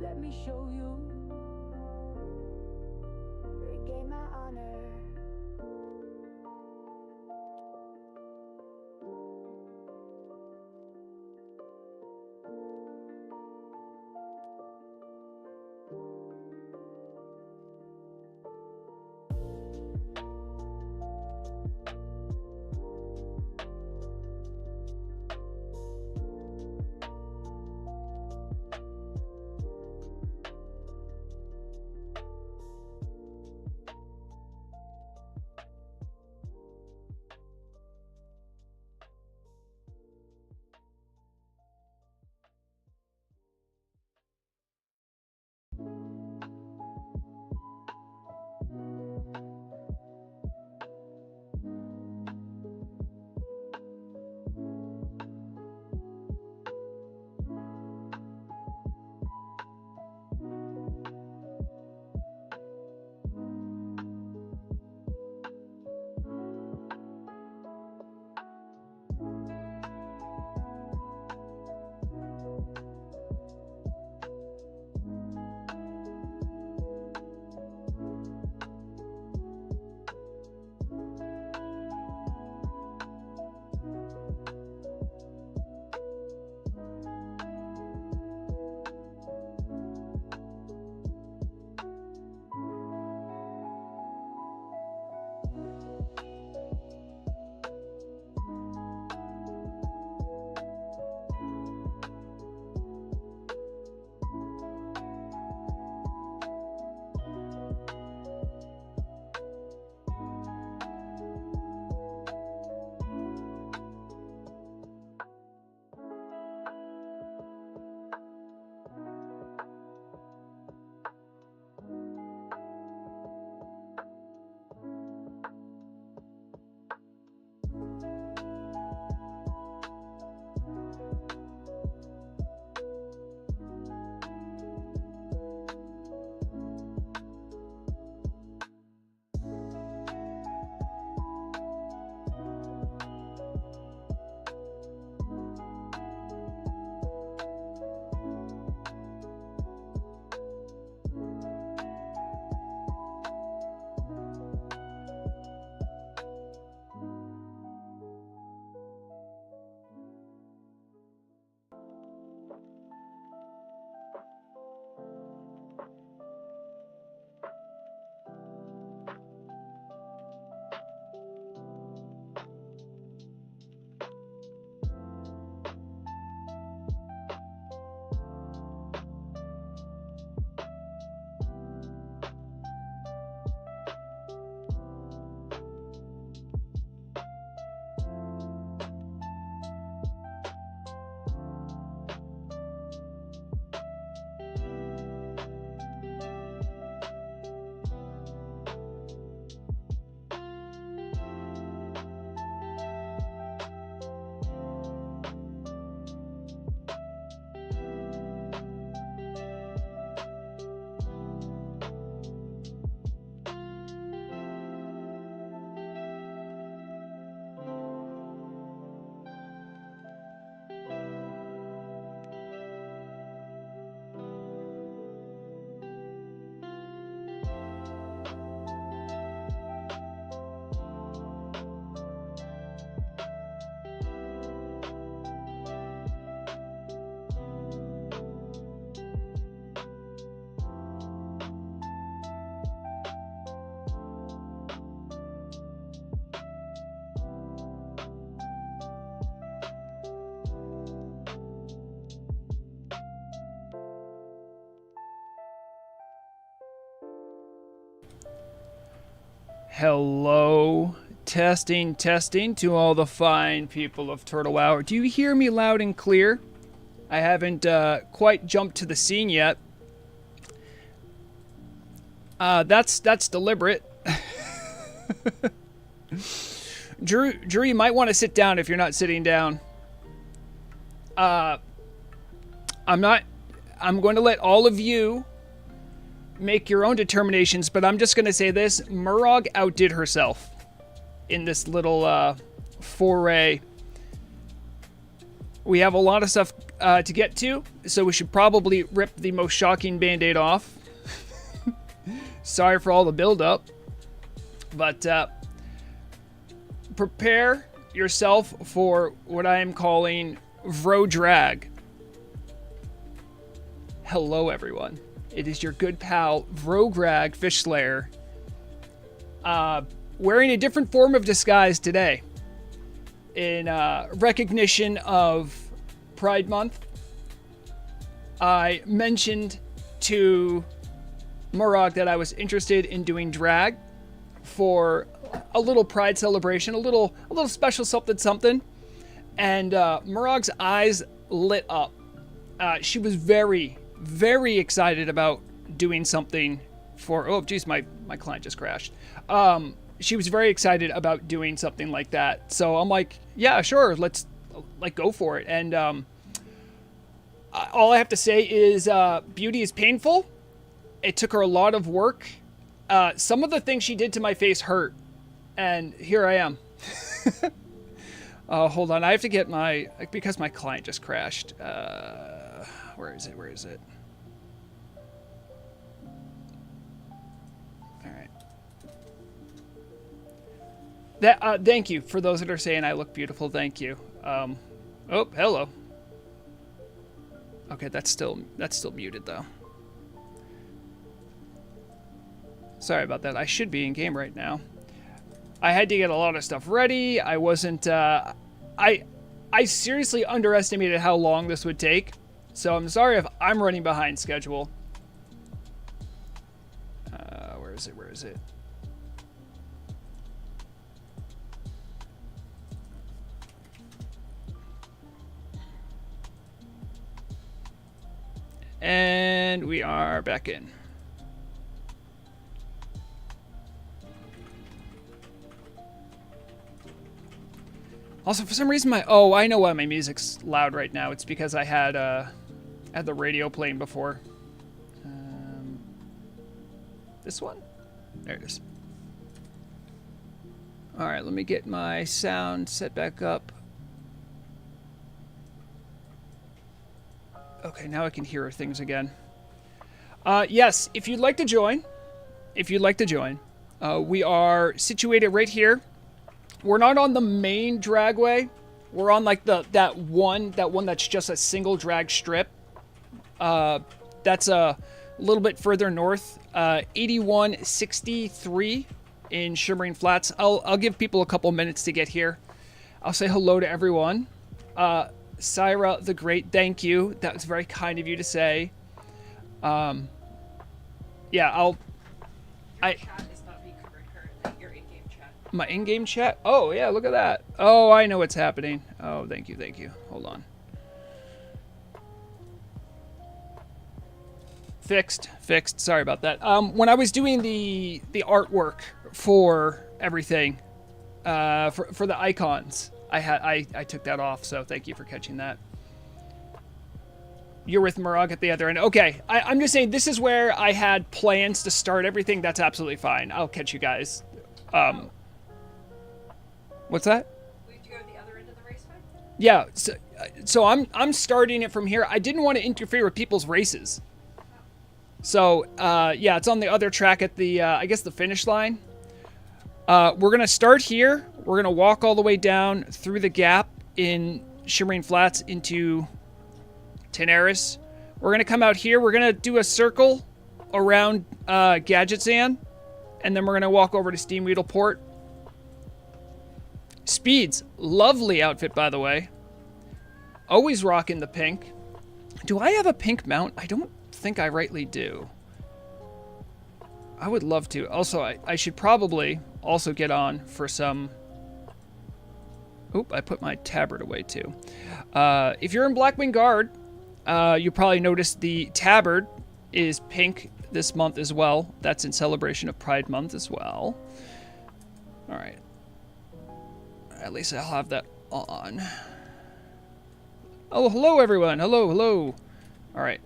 Let me show you. Regain my honor. Hello, testing to all the fine people of Turtle Hour. Do you hear me loud and clear? I haven't quite jumped to the scene yet. That's deliberate. Drew, you might want to sit down if you're not sitting down. I'm going to let all of you make your own determinations, but I'm just going to say this. Murog outdid herself in this little foray. We have a lot of stuff to get to, so we should probably rip the most shocking band-aid off. Sorry for all the build-up. But prepare yourself for what I am calling Vro-drag. Hello, everyone. It is your good pal, Vro-drag Fish Slayer, wearing a different form of disguise today in recognition of Pride Month. I mentioned to Murag that I was interested in doing drag for a little Pride celebration, a little special something, and Murag's eyes lit up. She was very, very excited about doing something for. Oh, geez, my client just crashed. She was very excited about doing something like that. So I'm like, yeah, sure, let's go for it. And all I have to say is beauty is painful. It took her a lot of work. Some of the things she did to my face hurt. And here I am. Hold on. I have to get because my client just crashed. Where is it? All right. Thank you for those that are saying I look beautiful. Thank you. Oh, hello. Okay, that's still muted though. Sorry about that. I should be in game right now. I had to get a lot of stuff ready. I wasn't, I seriously underestimated how long this would take. So I'm sorry if I'm running behind schedule. Where is it? And we are back in. Also, for some reason, I know why my music's loud right now. It's because I had the radio playing before. This one? There it is. All right, let me get my sound set back up. Okay, now I can hear things again. Yes, if you'd like to join, we are situated right here. We're not on the main dragway. We're on like that one that's just a single drag strip. That's a little bit further north. 8163 in Shimmering Flats. I'll give people a couple minutes to get here. I'll say hello to everyone. Syra the Great, thank you. That was very kind of you to say. Yeah, my in-game chat? Oh, yeah, look at that. Oh, I know what's happening. Oh, thank you. Hold on. Fixed. Sorry about that. When I was doing the artwork for everything, for the icons, I took that off, so thank you for catching that. You're with Murag at the other end. Okay, I'm just saying this is where I had plans to start everything. That's absolutely fine. I'll catch you guys. What's that? We have to go to the other end of the raceway? Yeah, so I'm starting it from here. I didn't want to interfere with people's races. So, yeah, it's on the other track at the, I guess the finish line. We're going to start here. We're going to walk all the way down through the gap in Shimmering Flats into Tenaris. We're going to come out here. We're going to do a circle around Gadgetzan. And then we're going to walk over to Steamwheedle Port. Speeds. Lovely outfit, by the way. Always rocking the pink. Do I have a pink mount? I don't think I rightly do. I would love to. Also, I should probably also get on for some... Oop, I put my tabard away too. If you're in Blackwing Guard, you probably noticed the tabard is pink this month as well. That's in celebration of Pride Month as well. All right. At least I'll have that on. Oh, hello everyone. Hello. All right.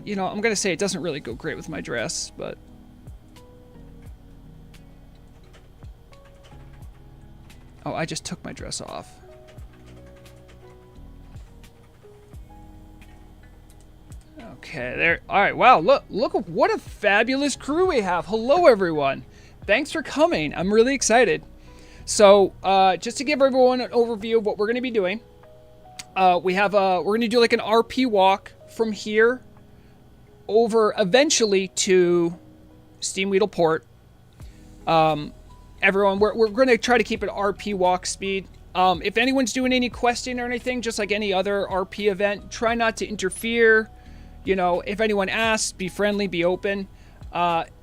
You know, I'm gonna say it doesn't really go great with my dress, but... Oh, I just took my dress off. Okay, there. All right, wow, look what a fabulous crew we have. Hello, everyone. Thanks for coming. I'm really excited. So, just to give everyone an overview of what we're going to be doing, we're going to do like an RP walk from here over eventually to Steamwheedle Port. Everyone, we're going to try to keep an RP walk speed. If anyone's doing any questing or anything, just like any other RP event, try not to interfere. You know, if anyone asks, be friendly, be open.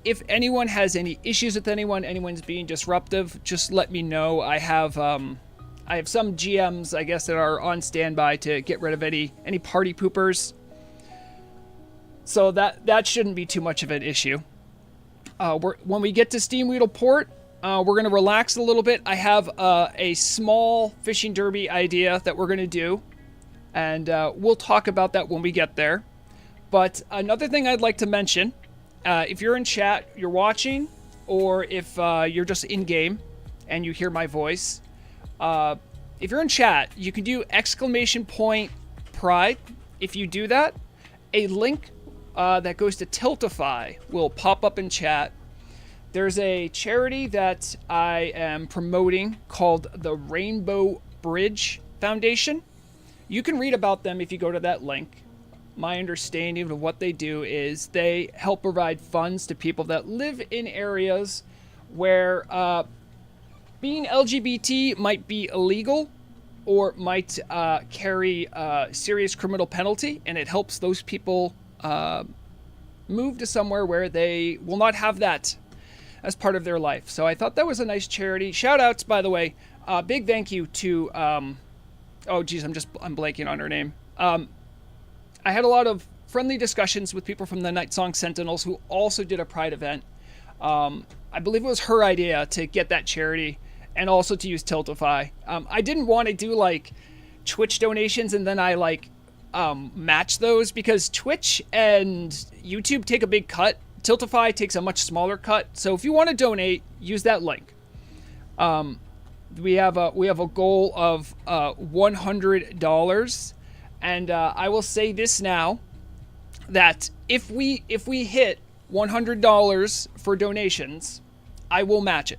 If anyone has any issues with anyone's being disruptive, just let me know. I have some GMs, I guess, that are on standby to get rid of any party poopers. So that shouldn't be too much of an issue. When we get to Steamwheedle Port, we're going to relax a little bit. I have a small fishing derby idea that we're going to do, and we'll talk about that when we get there. But another thing I'd like to mention, if you're in chat, you're watching, or if you're just in-game and you hear my voice, if you're in chat, you can do !pride. If you do that, a link that goes to Tiltify will pop up in chat. There's a charity that I am promoting called the Rainbow Bridge Foundation. You can read about them if you go to that link. My understanding of what they do is they help provide funds to people that live in areas where being LGBT might be illegal or might carry a serious criminal penalty, and it helps those people move to somewhere where they will not have that as part of their life. So I thought that was a nice charity. Shout outs, by the way. Big thank you to, oh geez, I'm blanking on her name. I had a lot of friendly discussions with people from the Night Song Sentinels who also did a Pride event. I believe it was her idea to get that charity and also to use Tiltify. I didn't want to do like Twitch donations and then I like match those because Twitch and YouTube take a big cut. Tiltify takes a much smaller cut. So if you want to donate, use that link. We have a goal of $100. And I will say this now, that if we hit $100 for donations, I will match it.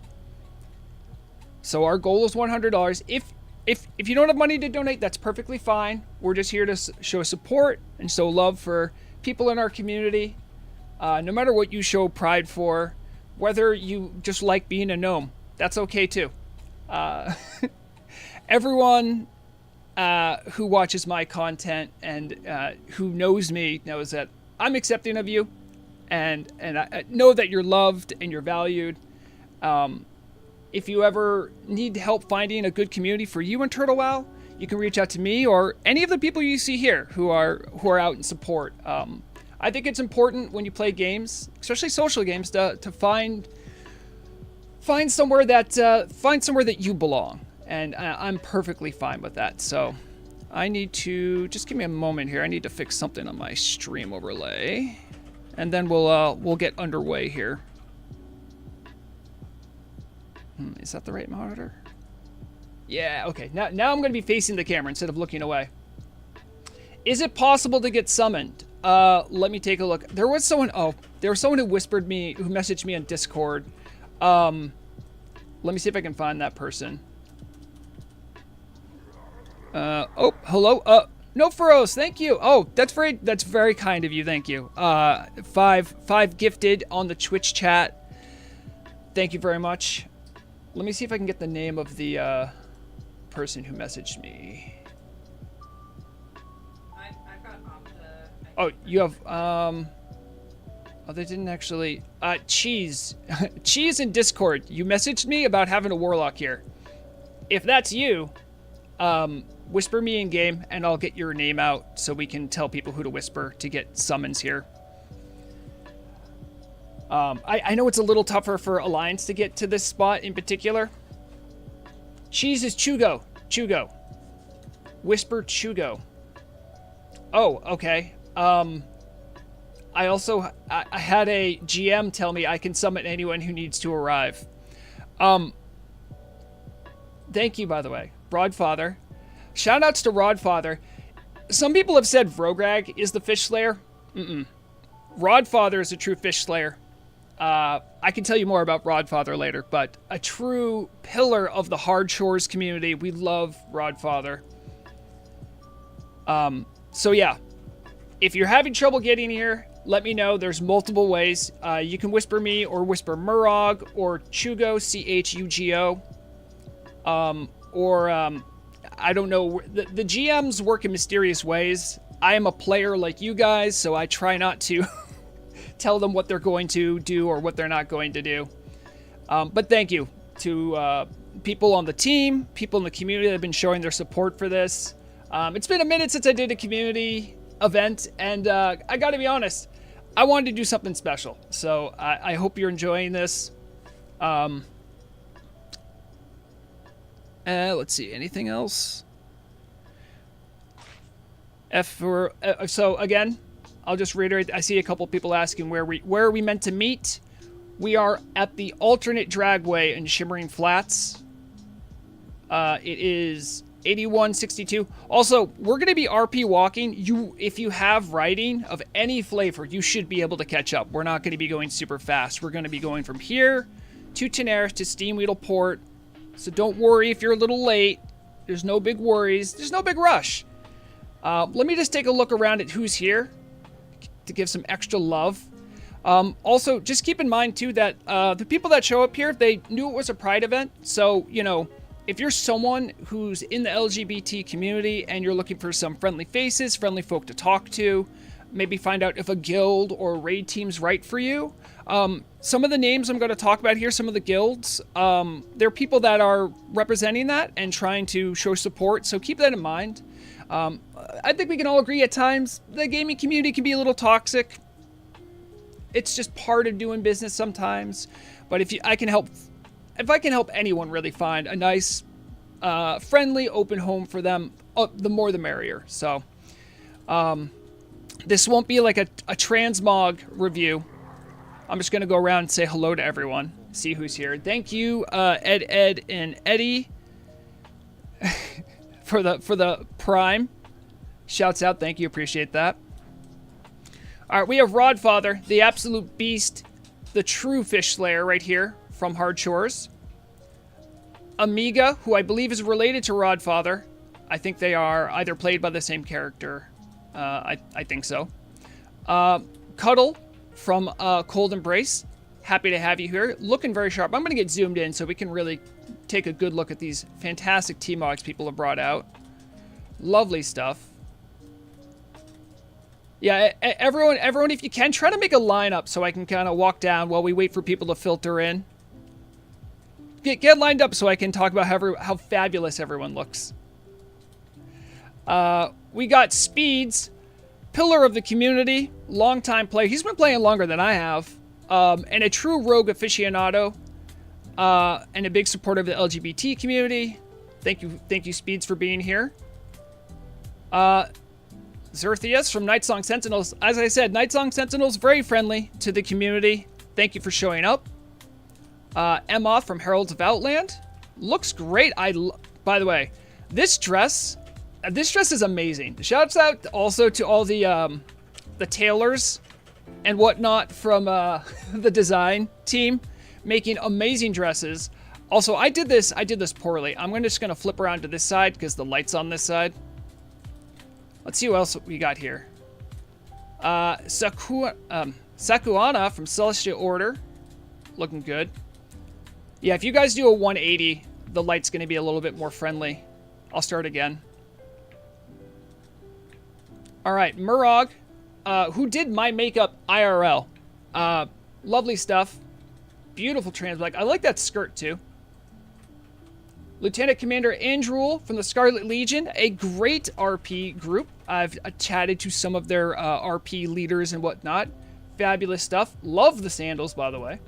So our goal is $100. If you don't have money to donate, that's perfectly fine. We're just here to show support and show love for people in our community. No matter what you show pride for, whether you just like being a gnome, that's okay too. Everyone who watches my content and who knows me knows that I'm accepting of you, and I know that you're loved and you're valued. If you ever need help finding a good community for you in Turtle Wow, you can reach out to me or any of the people you see here who are out in support. I think it's important when you play games, especially social games, to find somewhere that you belong. And I'm perfectly fine with that. So I need to just give me a moment here. I need to fix something on my stream overlay, and then we'll get underway here. Is that the right monitor? Yeah. Okay. Now I'm going to be facing the camera instead of looking away. Is it possible to get summoned? Let me take a look. There was someone who messaged me on Discord. Let me see if I can find that person. Oh, hello. No furrows. Thank you. Oh, that's very kind of you. Thank you. Five gifted on the Twitch chat. Thank you very much. Let me see if I can get the name of the person who messaged me. I've got Oh, you have oh, they didn't actually. Cheese in Discord. You messaged me about having a warlock here. If that's you, whisper me in game and I'll get your name out so we can tell people who to whisper to get summons here. I know it's a little tougher for Alliance to get to this spot in particular. Cheese is Chugo. Whisper Chugo. Oh, okay. I had a GM tell me I can summon anyone who needs to arrive. Thank you, by the way. Broadfather. Shoutouts to Rodfather. Some people have said Vro-drag is the fish slayer. Rodfather is a true fish slayer. I can tell you more about Rodfather later, but a true pillar of the hard shores community. We love Rodfather. So yeah, if you're having trouble getting here, let me know. There's multiple ways. You can whisper me or whisper Murog or Chugo, Chugo. I don't know. The GMs work in mysterious ways. I am a player like you guys, so I try not to tell them what they're going to do or what they're not going to do. But thank you to people on the team, people in the community that have been showing their support for this. It's been a minute since I did a community event, and I gotta be honest, I wanted to do something special. So I hope you're enjoying this. Let's see, anything else? So again, I'll just reiterate. I see a couple people asking where are we meant to meet. We are at the alternate dragway in Shimmering Flats. It is 8162. Also, we're going to be RP walking. If you have riding of any flavor, you should be able to catch up. We're not going to be going super fast. We're going to be going from here to Tenaris to Steamwheedle Port. So don't worry if you're a little late. There's no big worries. There's no big rush. Let me just take a look around at who's here to give some extra love. Also, just keep in mind, too, that the people that show up here, they knew it was a Pride event. So, you know, if you're someone who's in the LGBT community and you're looking for some friendly faces, friendly folk to talk to, maybe find out if a guild or raid team's right for you. Some of the names I'm going to talk about here, some of the guilds, they're people that are representing that and trying to show support. So keep that in mind. I think we can all agree at times the gaming community can be a little toxic. It's just part of doing business sometimes. But if I can help anyone really find a nice, friendly, open home for them, the more the merrier. So, this won't be like a Transmog review. I'm just going to go around and say hello to everyone, see who's here. Thank you, Ed, and Eddie, for the Prime. Shouts out, thank you, appreciate that. All right, we have Rodfather, the absolute beast, the true fish slayer right here from Hard Shores. Amiga, who I believe is related to Rodfather. I think they are either played by the same character. I think so. Cuddle from Cold Embrace. Happy to have you here. Looking very sharp. I'm going to get zoomed in so we can really take a good look at these fantastic T-Mogs people have brought out. Lovely stuff. Yeah, everyone, if you can, try to make a lineup so I can kind of walk down while we wait for people to filter in. Get lined up so I can talk about how fabulous everyone looks. We got Speeds, pillar of the community, longtime player. He's been playing longer than I have, and a true rogue aficionado, and a big supporter of the LGBT community. Thank you, Speeds, for being here. Xertheus from Nightsong Sentinels. As I said, Nightsong Sentinels, very friendly to the community. Thank you for showing up. Emma from Heralds of Outland. Looks great. By the way, this dress is amazing. Shouts out also to all the tailors and whatnot from the design team, making amazing dresses. Also, I did this poorly. I'm just gonna flip around to this side because the light's on this side. Let's see what else we got here. Sakuana from Celestial Order. Looking good. Yeah, if you guys do a 180, the light's going to be a little bit more friendly. I'll start again. All right, Murog, who did my makeup IRL. Lovely stuff. Beautiful Transmog. I like that skirt, too. Lieutenant Commander Andrewel from the Scarlet Legion, a great RP group. I've chatted to some of their RP leaders and whatnot. Fabulous stuff. Love the sandals, by the way.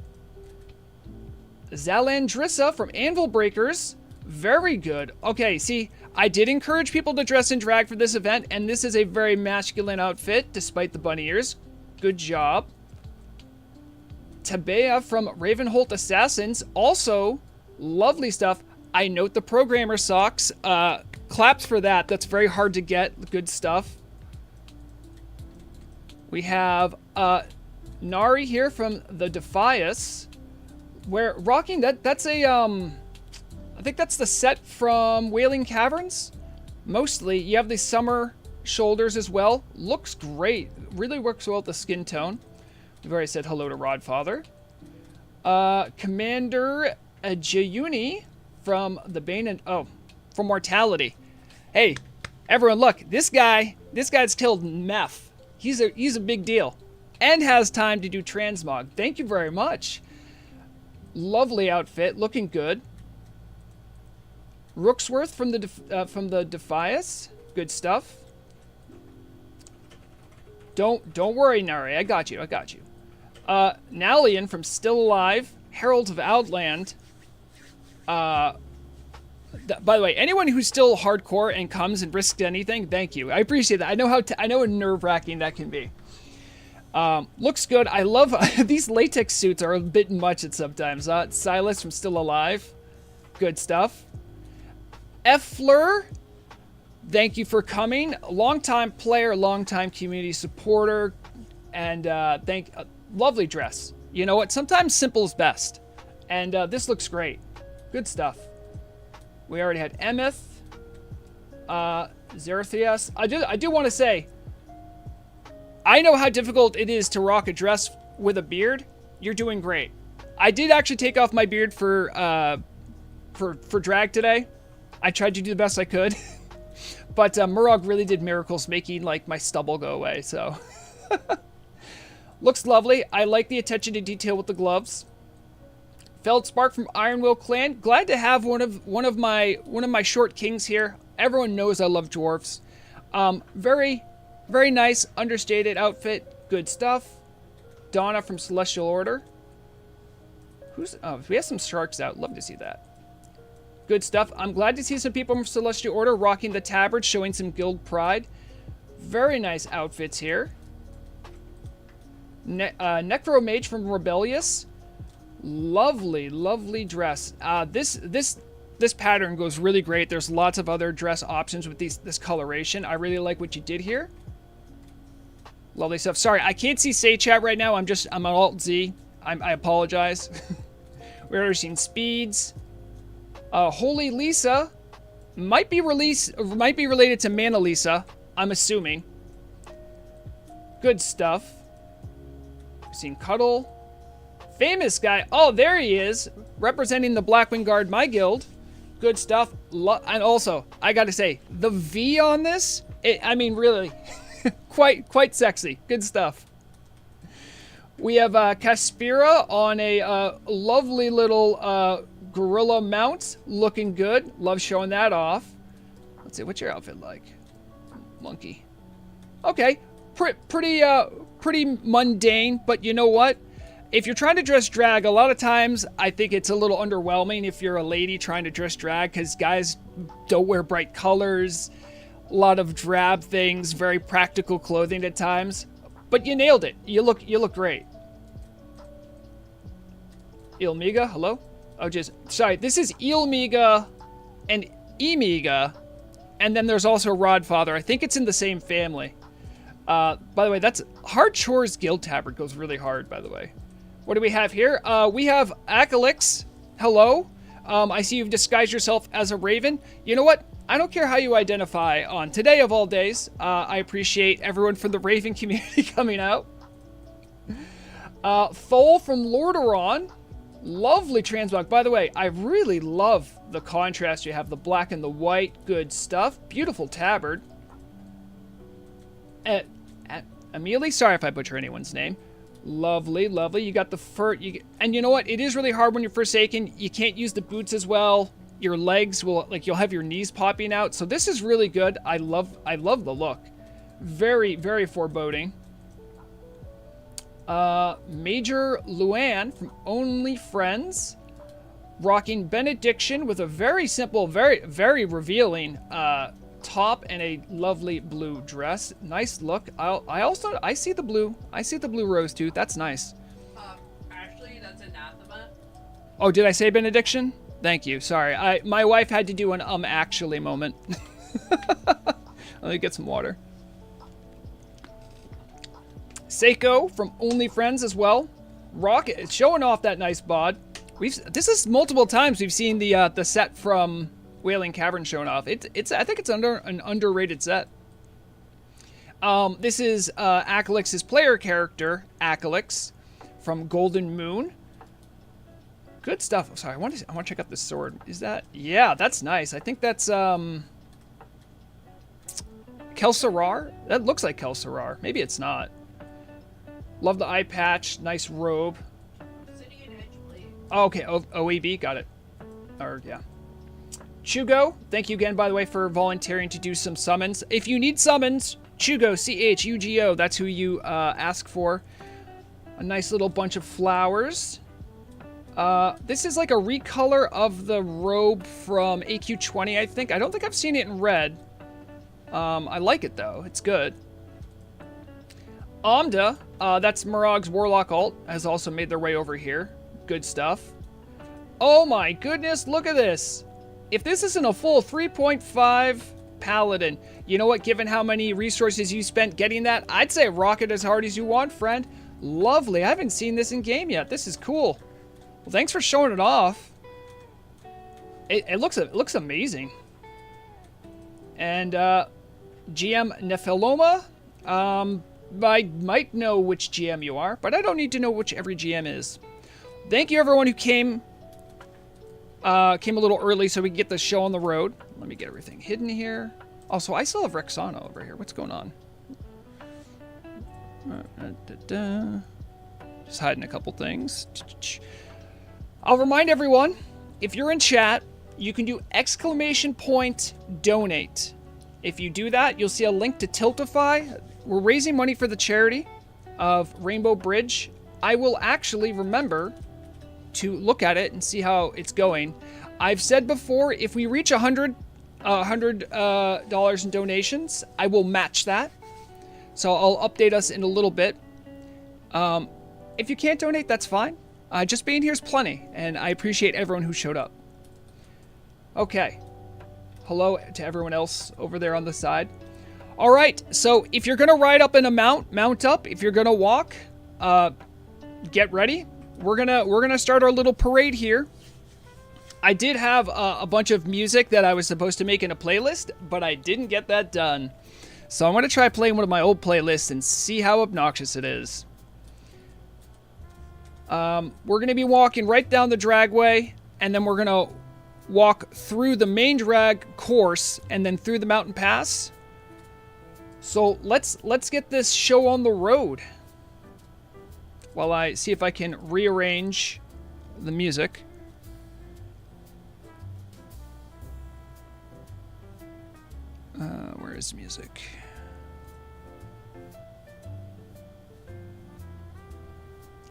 Zalandrissa from Anvil Breakers. Very good. Okay, see, I did encourage people to dress in drag for this event, and this is a very masculine outfit, despite the bunny ears. Good job. Tabea from Ravenholt Assassins. Also, lovely stuff. I note the programmer socks. Claps for that. That's very hard to get. Good stuff. We have Nari here from the Defias. Where rocking that's a I think that's the set from Wailing Caverns. Mostly, you have the summer shoulders as well. Looks great. Really works well with the skin tone. We've already said hello to Rodfather. Commander Jayuni from the Bane and from Mortality. Hey, everyone, look! This guy's killed meth. He's a big deal, and has time to do Transmog. Thank you very much. Lovely outfit, looking good. Rooksworth from the Defias. Good stuff. Don't worry, Nari. I got you. Nalian from Still Alive. Heralds of Outland. By the way, anyone who's still hardcore and comes and risks anything, thank you. I appreciate that. I know how nerve-wracking that can be. Looks good. I love these latex suits are a bit much at sometimes. Silas from Still Alive. Good stuff. Effler, thank you for coming. Long-time player, long-time community supporter, and lovely dress. You know what? Sometimes simple is best. And this looks great. Good stuff. We already had Emeth. Zerathias. I do want to say, I know how difficult it is to rock a dress with a beard. You're doing great. I did actually take off my beard for drag today. I tried to do the best I could. But Murog really did miracles making like my stubble go away, so. Looks lovely. I like the attention to detail with the gloves. Feldspark from Ironwill Clan. Glad to have one of my short kings here. Everyone knows I love dwarves. Very nice, understated outfit. Good stuff. Donna from Celestial Order. We have some sharks out. Love to see that. Good stuff. I'm glad to see some people from Celestial Order rocking the tabard, showing some guild pride. Very nice outfits here. Necromage from Rebellious. Lovely dress. This pattern goes really great. There's lots of other dress options with this coloration. I really like what you did here. Lovely stuff. Sorry, I can't see Say Chat right now. I'm on Alt Z. I apologize. We're already seeing speeds. Holy Lisa might be related to Mana Lisa. I'm assuming. Good stuff. We've seen Cuddle. Famous guy. Oh, there he is. Representing the Blackwing Guard, my guild. Good stuff. And also, I gotta say, the V on this, I mean, really, quite sexy. Good stuff. We have Caspira on a lovely little gorilla mount. Looking good. Love showing that off. Let's see, what's your outfit like? Monkey. Okay. Pretty mundane, but you know what? If you're trying to dress drag, a lot of times I think it's a little underwhelming if you're a lady trying to dress drag, because guys don't wear bright colors, a lot of drab things, very practical clothing at times. But you nailed it. You look great. Ilmiga, hello? Oh, sorry. This is Ilmiga and Emiga, and then there's also Rodfather. I think it's in the same family. By the way, that's Hard Chores Guild Tabard goes really hard, by the way. What do we have here? We have Akalix. Hello. I see you've disguised yourself as a raven. You know what? I don't care how you identify on today of all days. I appreciate everyone from the raven community coming out. Thol from Lordaeron. Lovely transmog. By the way, I really love the contrast. You have the black and the white. Good stuff. Beautiful tabard. Amelie, sorry if I butcher anyone's name. Lovely. You got the fur. And you know what? It is really hard when you're Forsaken. You can't use the boots as well. Your legs will, you'll have your knees popping out. So this is really good. I love the look. Very foreboding. Major Luan from Only Friends, rocking Benediction with a very simple, very revealing top and a lovely blue dress. Nice look. I see the blue. I see the blue rose too. That's nice. Actually, that's anathema. Oh, did I say Benediction? Thank you. Sorry. My wife had to do an actually moment. Let me get some water. Seiko from Only Friends as well. Rocket showing off that nice bod. This is multiple times we've seen the set from Wailing Cavern shown off. I think it's an underrated set. This is Akalix's player character, Akalix, from Golden Moon. Good stuff. Sorry, I want to check out this sword. Is that? Yeah, that's nice. I think that's Kelsarar. That looks like Kelsarar. Maybe it's not. Love the eye patch. Nice robe. Oh, okay. OEB, got it. Or yeah. Chugo, thank you again, by the way, for volunteering to do some summons. If you need summons, Chugo, CHUGO, that's who you ask for. A nice little bunch of flowers. This is like a recolor of the robe from AQ20, I think. I don't think I've seen it in red. I like it, though. It's good. Amda, that's Murog's Warlock ult, has also made their way over here. Good stuff. Oh my goodness, look at this. If this isn't a full 3.5 Paladin, you know what, given how many resources you spent getting that, I'd say rock it as hard as you want, friend. Lovely. I haven't seen this in game yet. This is cool. Well, thanks for showing it off. It looks amazing. And GM Nepheloma, I might know which GM you are, but I don't need to know which every GM is. Thank you, everyone who came a little early so we can get the show on the road. Let me get everything hidden here. Also, I still have Rexana over here. What's going on? Just hiding a couple things. I'll remind everyone, if you're in chat, you can do !donate. If you do that, you'll see a link to Tiltify. We're raising money for the charity of Rainbow Bridge. I will actually remember to look at it and see how it's going. I've said before, if we reach $100 in donations, I will match that. So I'll update us in a little bit. If you can't donate, that's fine. Just being here is plenty, and I appreciate everyone who showed up. Okay. Hello to everyone else over there on the side. All right, so if you're gonna ride up in a mount up. If you're gonna walk, get ready. We're gonna start our little parade here. I did have a bunch of music that I was supposed to make in a playlist, but I didn't get that done. So I'm gonna try playing one of my old playlists and see how obnoxious it is. We're gonna be walking right down the dragway, and then we're gonna walk through the main drag course and then through the mountain pass. So let's get this show on the road. While I see if I can rearrange the music. Where is music?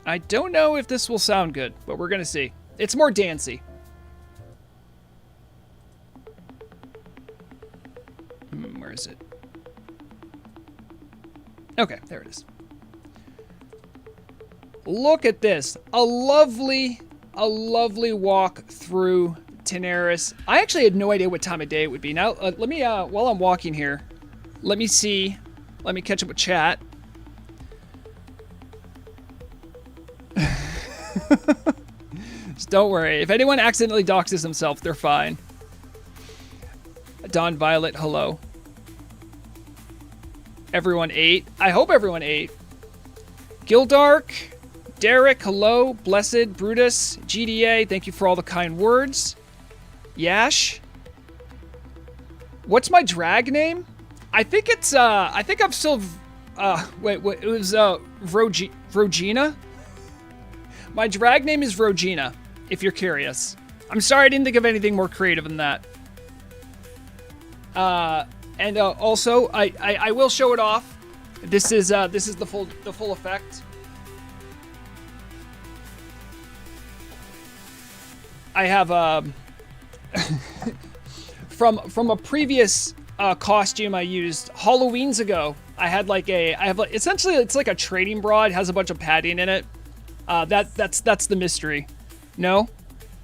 I don't know if this will sound good, but we're gonna see. It's more dancey. Where is it? Okay, there it is. Look at this. A lovely walk through Tenaris. I actually had no idea what time of day it would be. Now, let me, while I'm walking here, let me see. Let me catch up with chat. Just don't worry. If anyone accidentally doxes himself, they're fine. Dawn Violet, hello. Everyone ate. I hope everyone ate. Gildark, Derek, hello. Blessed, Brutus, GDA, thank you for all the kind words. Yash. What's my drag name? I think it's, I think I'm still, wait, it was, Vrogina? My drag name is Vrogina, if you're curious. I'm sorry I didn't think of anything more creative than that. And also, I will show it off. This is the full effect. I have from a previous costume I used Halloween's ago. Essentially it's like a trading bra. It has a bunch of padding in it. That's the mystery. No?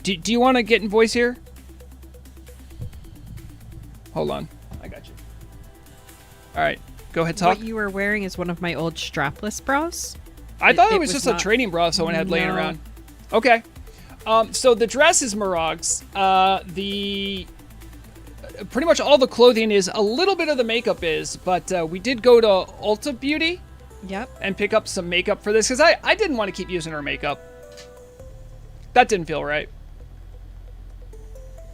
Do you want to get in voice here? Hold on. I got you. All right. Go ahead, talk. What you were wearing is one of my old strapless bras. I thought it was was just not- a training bra someone had laying No. around. Okay. So the dress is Murog's. Pretty much all the clothing is. A little bit of the makeup is, but we did go to Ulta Beauty Yep. and pick up some makeup for this because I didn't want to keep using her makeup. That didn't feel right.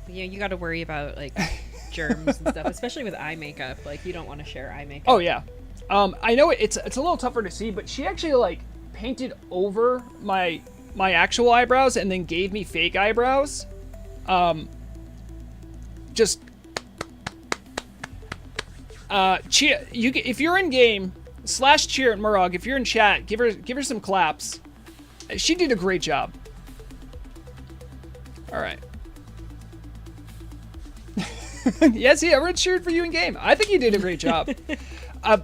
Yeah, you got to worry about like germs and stuff, especially with eye makeup. Like you don't want to share eye makeup. Oh yeah. I know it's a little tougher to see, but she actually like painted over my actual eyebrows and then gave me fake eyebrows. Just cheer. If you're in game /cheer at Murog. If you're in chat, give her some claps. She did a great job. All right. Yes, yeah, everyone cheered for you in game. I think you did a great job. I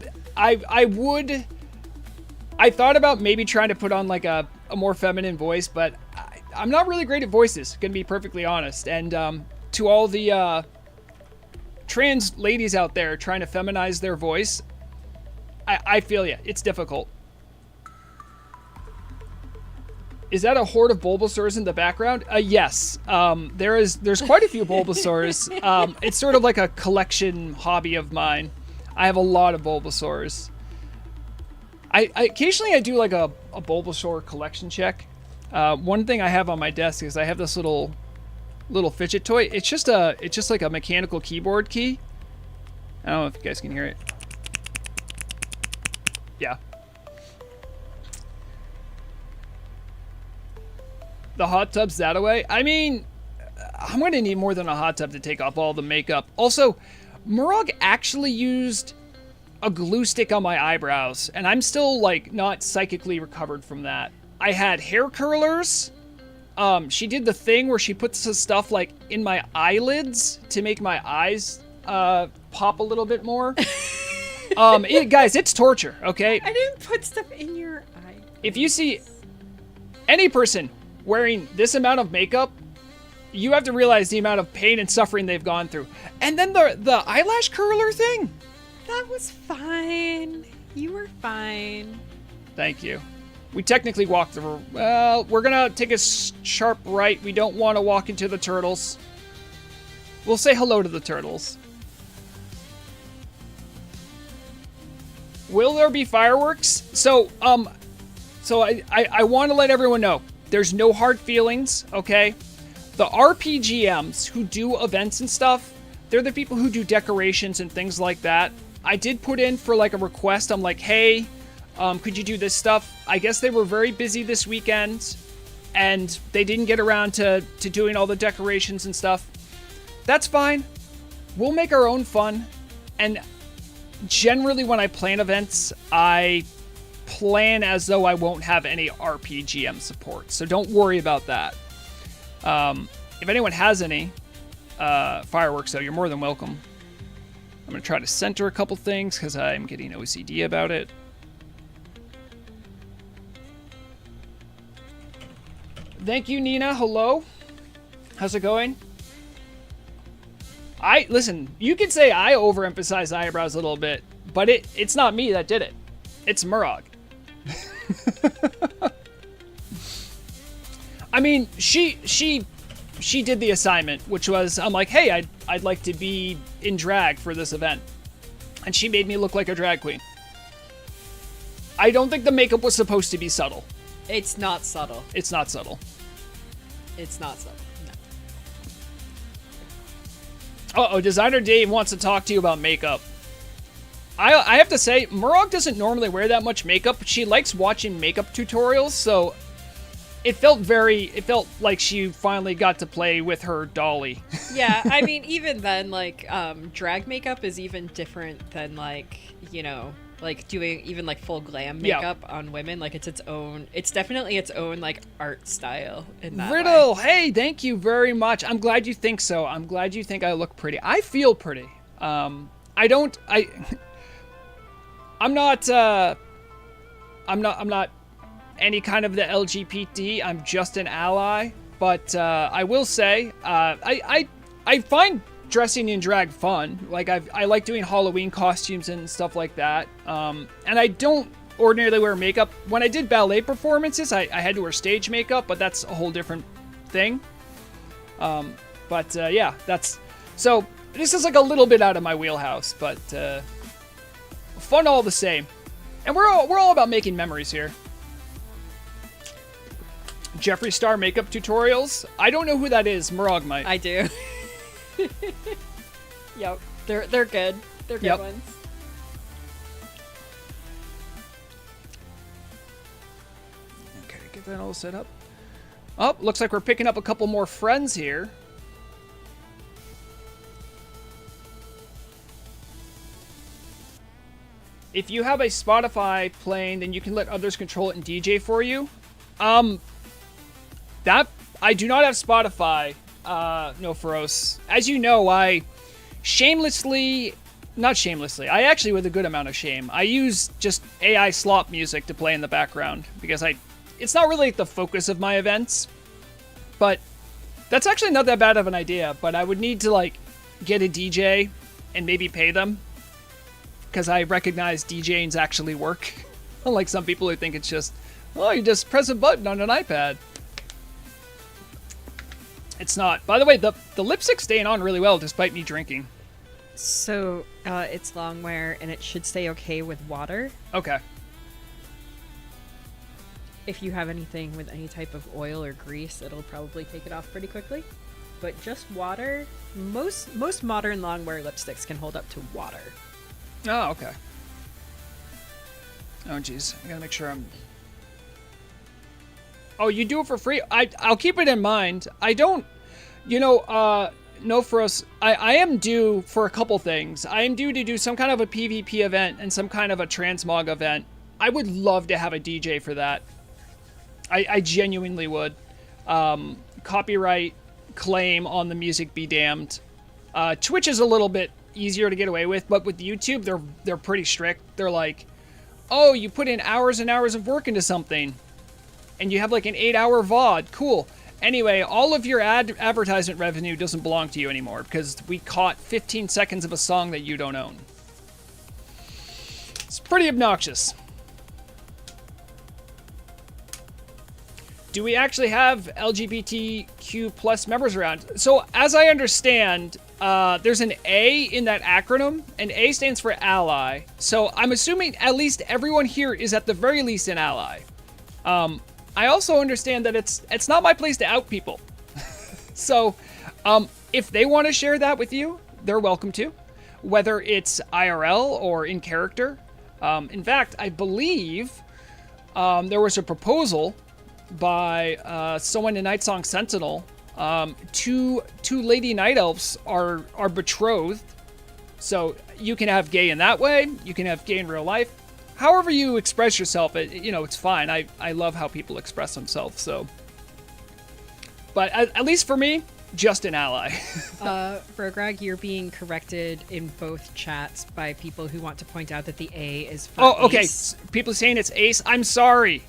thought about maybe trying to put on like a more feminine voice, but I'm not really great at voices, gonna be perfectly honest. And to all the trans ladies out there trying to feminize their voice, I feel you. It's difficult. Is that a horde of Bulbasaurs in the background? Yes. There's quite a few Bulbasaurs. It's sort of like a collection hobby of mine. I have a lot of Bulbasaurs. I occasionally I do like a Bulbasaur collection check. One thing I have on my desk is I have this little fidget toy. It's just like a mechanical keyboard key. I don't know if you guys can hear it. Yeah. The hot tub's that away? I mean, I'm going to need more than a hot tub to take off all the makeup. Also, Murog actually used a glue stick on my eyebrows, and I'm still, like, not psychically recovered from that. I had hair curlers. She did the thing where she puts the stuff, like, in my eyelids to make my eyes pop a little bit more. Guys, it's torture, okay? I didn't put stuff in your eye. If you see any person wearing this amount of makeup, you have to realize the amount of pain and suffering they've gone through. And then the eyelash curler thing. That was fine. You were fine. Thank you. We technically walked the... Well, we're gonna take a sharp right. We don't want to walk into the turtles. We'll say hello to the turtles. Will there be fireworks? So I want to let everyone know. There's no hard feelings, okay? The RPGMs who do events and stuff, they're the people who do decorations and things like that. I did put in for like a request. I'm like, hey, could you do this stuff? I guess they were very busy this weekend and they didn't get around to doing all the decorations and stuff. That's fine. We'll make our own fun. And generally when I plan events, I plan as though I won't have any RPGM support. So don't worry about that. If anyone has any fireworks, though, you're more than welcome. I'm going to try to center a couple things because I'm getting OCD about it. Thank you, Nina. Hello. How's it going? Listen, you could say I overemphasize eyebrows a little bit, but it's not me that did it. It's Murog. I mean, she did the assignment, which was, I'm like, hey, I'd like to be in drag for this event. And she made me look like a drag queen. I don't think the makeup was supposed to be subtle. It's not subtle. It's not subtle. It's not subtle. No. Uh-oh, Designer Dave wants to talk to you about makeup. I have to say, Murog doesn't normally wear that much makeup, but she likes watching makeup tutorials, so it felt like she finally got to play with her dolly. Yeah, I mean, even then, like, drag makeup is even different than, like, you know, like doing even like full glam makeup on women. Like it's definitely its own like art style in that Riddle, way. hey, thank you very much. I'm glad you think so. I'm glad you think I look pretty. I feel pretty. I'm not any kind of the LGBT. I'm just an ally. But I will say, I find dressing in drag fun. Like I like doing Halloween costumes and stuff like that. And I don't ordinarily wear makeup. When I did ballet performances, I had to wear stage makeup, but that's a whole different thing. Yeah, that's so. This is like a little bit out of my wheelhouse, but fun all the same. And we're all about making memories here. Jeffree Star makeup tutorials. I don't know who that is. Murag might. I do. Yep, they're good. They're good ones. Okay, get that all set up. Oh, looks like we're picking up a couple more friends here. If you have a Spotify playing, then you can let others control it and DJ for you. That I do not have Spotify. No, Feroz. As you know, I not shamelessly, I actually with a good amount of shame, I use just AI slop music to play in the background because it's not really the focus of my events, but that's actually not that bad of an idea, but I would need to like get a DJ and maybe pay them because I recognize DJing's actually work. Unlike some people who think it's just, well, you just press a button on an iPad. It's not. By the way, the lipstick's staying on really well despite me drinking. So, it's long wear, and it should stay okay with water. Okay. If you have anything with any type of oil or grease, it'll probably take it off pretty quickly. But just water, most modern long wear lipsticks can hold up to water. Oh, okay. Oh, jeez. I gotta make sure I'm... Oh, you do it for free? I'll keep it in mind. I don't... You know, no, for us, I am due for a couple things. I am due to do some kind of a PvP event and some kind of a Transmog event. I would love to have a DJ for that. I genuinely would. Copyright claim on the music be damned. Twitch is a little bit easier to get away with, but with YouTube, they're pretty strict. They're like, oh, you put in hours and hours of work into something, and you have like an 8-hour VOD. Cool. Anyway, all of your advertisement revenue doesn't belong to you anymore because we caught 15 seconds of a song that you don't own. It's pretty obnoxious. Do we actually have LGBTQ plus members around? So, as I understand, there's an A in that acronym, and A stands for ally. So, I'm assuming at least everyone here is at the very least an ally. I also understand that it's not my place to out people. So, if they want to share that with you, they're welcome to, whether it's IRL or in character. In fact, I believe there was a proposal by someone in Nightsong Sentinel. Two lady night elves are betrothed, so you can have gay in that way. You can have gay in real life. However you express yourself, it's fine. I love how people express themselves. So, but at least for me, just an ally. Vro-drag, you're being corrected in both chats by people who want to point out that the A is for Oh, okay. Ace. People saying it's Ace. I'm sorry.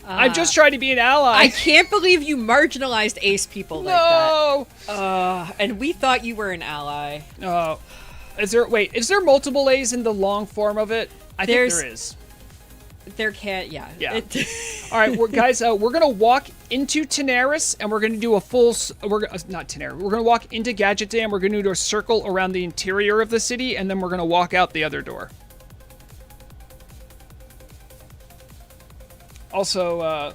I'm just trying to be an ally. I can't believe you marginalized Ace people like No. that. And we thought you were an ally. Oh, is there multiple A's in the long form of it? I think there is. There can't, yeah. Yeah. All right, guys, we're going to walk into Tanaris, and we're going to do a full... not Tanaris. We're going to walk into Gadget Day, and we're going to do a circle around the interior of the city, and then we're going to walk out the other door. Also,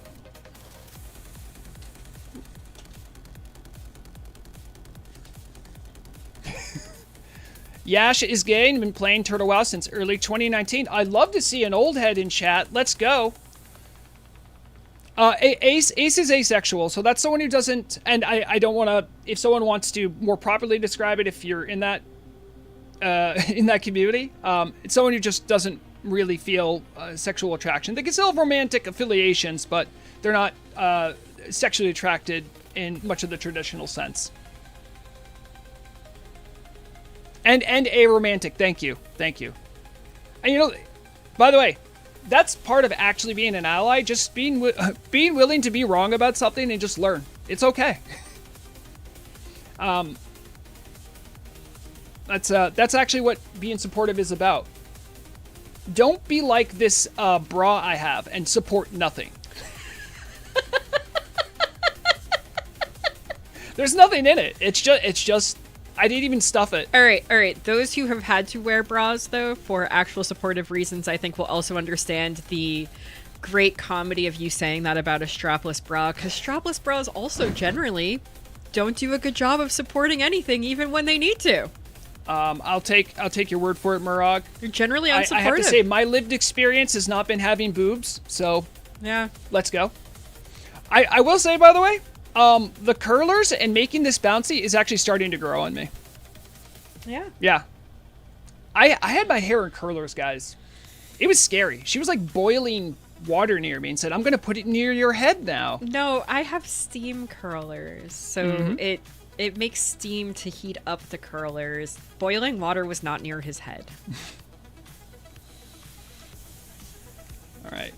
Yash is gay and been playing Turtle WoW since early 2019. I'd love to see an old head in chat. Let's go. Ace is asexual, so that's someone who doesn't... And I don't want to... If someone wants to more properly describe it, if you're in that community, it's someone who just doesn't really feel sexual attraction. They can still have romantic affiliations, but they're not sexually attracted in much of the traditional sense. And aromantic. Thank you. And by the way, that's part of actually being an ally. Just being willing to be wrong about something and just learn. It's okay. That's actually what being supportive is about. Don't be like this bra I have and support nothing. There's nothing in it. It's just I didn't even stuff it. All right. Those who have had to wear bras, though, for actual supportive reasons, I think will also understand the great comedy of you saying that about a strapless bra, because strapless bras also generally don't do a good job of supporting anything, even when they need to. I'll take your word for it, Murag. You're generally unsupportive. I have to say, my lived experience has not been having boobs, so yeah, let's go. I will say, by the way, the curlers and making this bouncy is actually starting to grow on me. Yeah. Yeah. I had my hair in curlers, guys. It was scary. She was like boiling water near me and said, I'm going to put it near your head now. No, I have steam curlers. So it makes steam to heat up the curlers. Boiling water was not near his head. All right,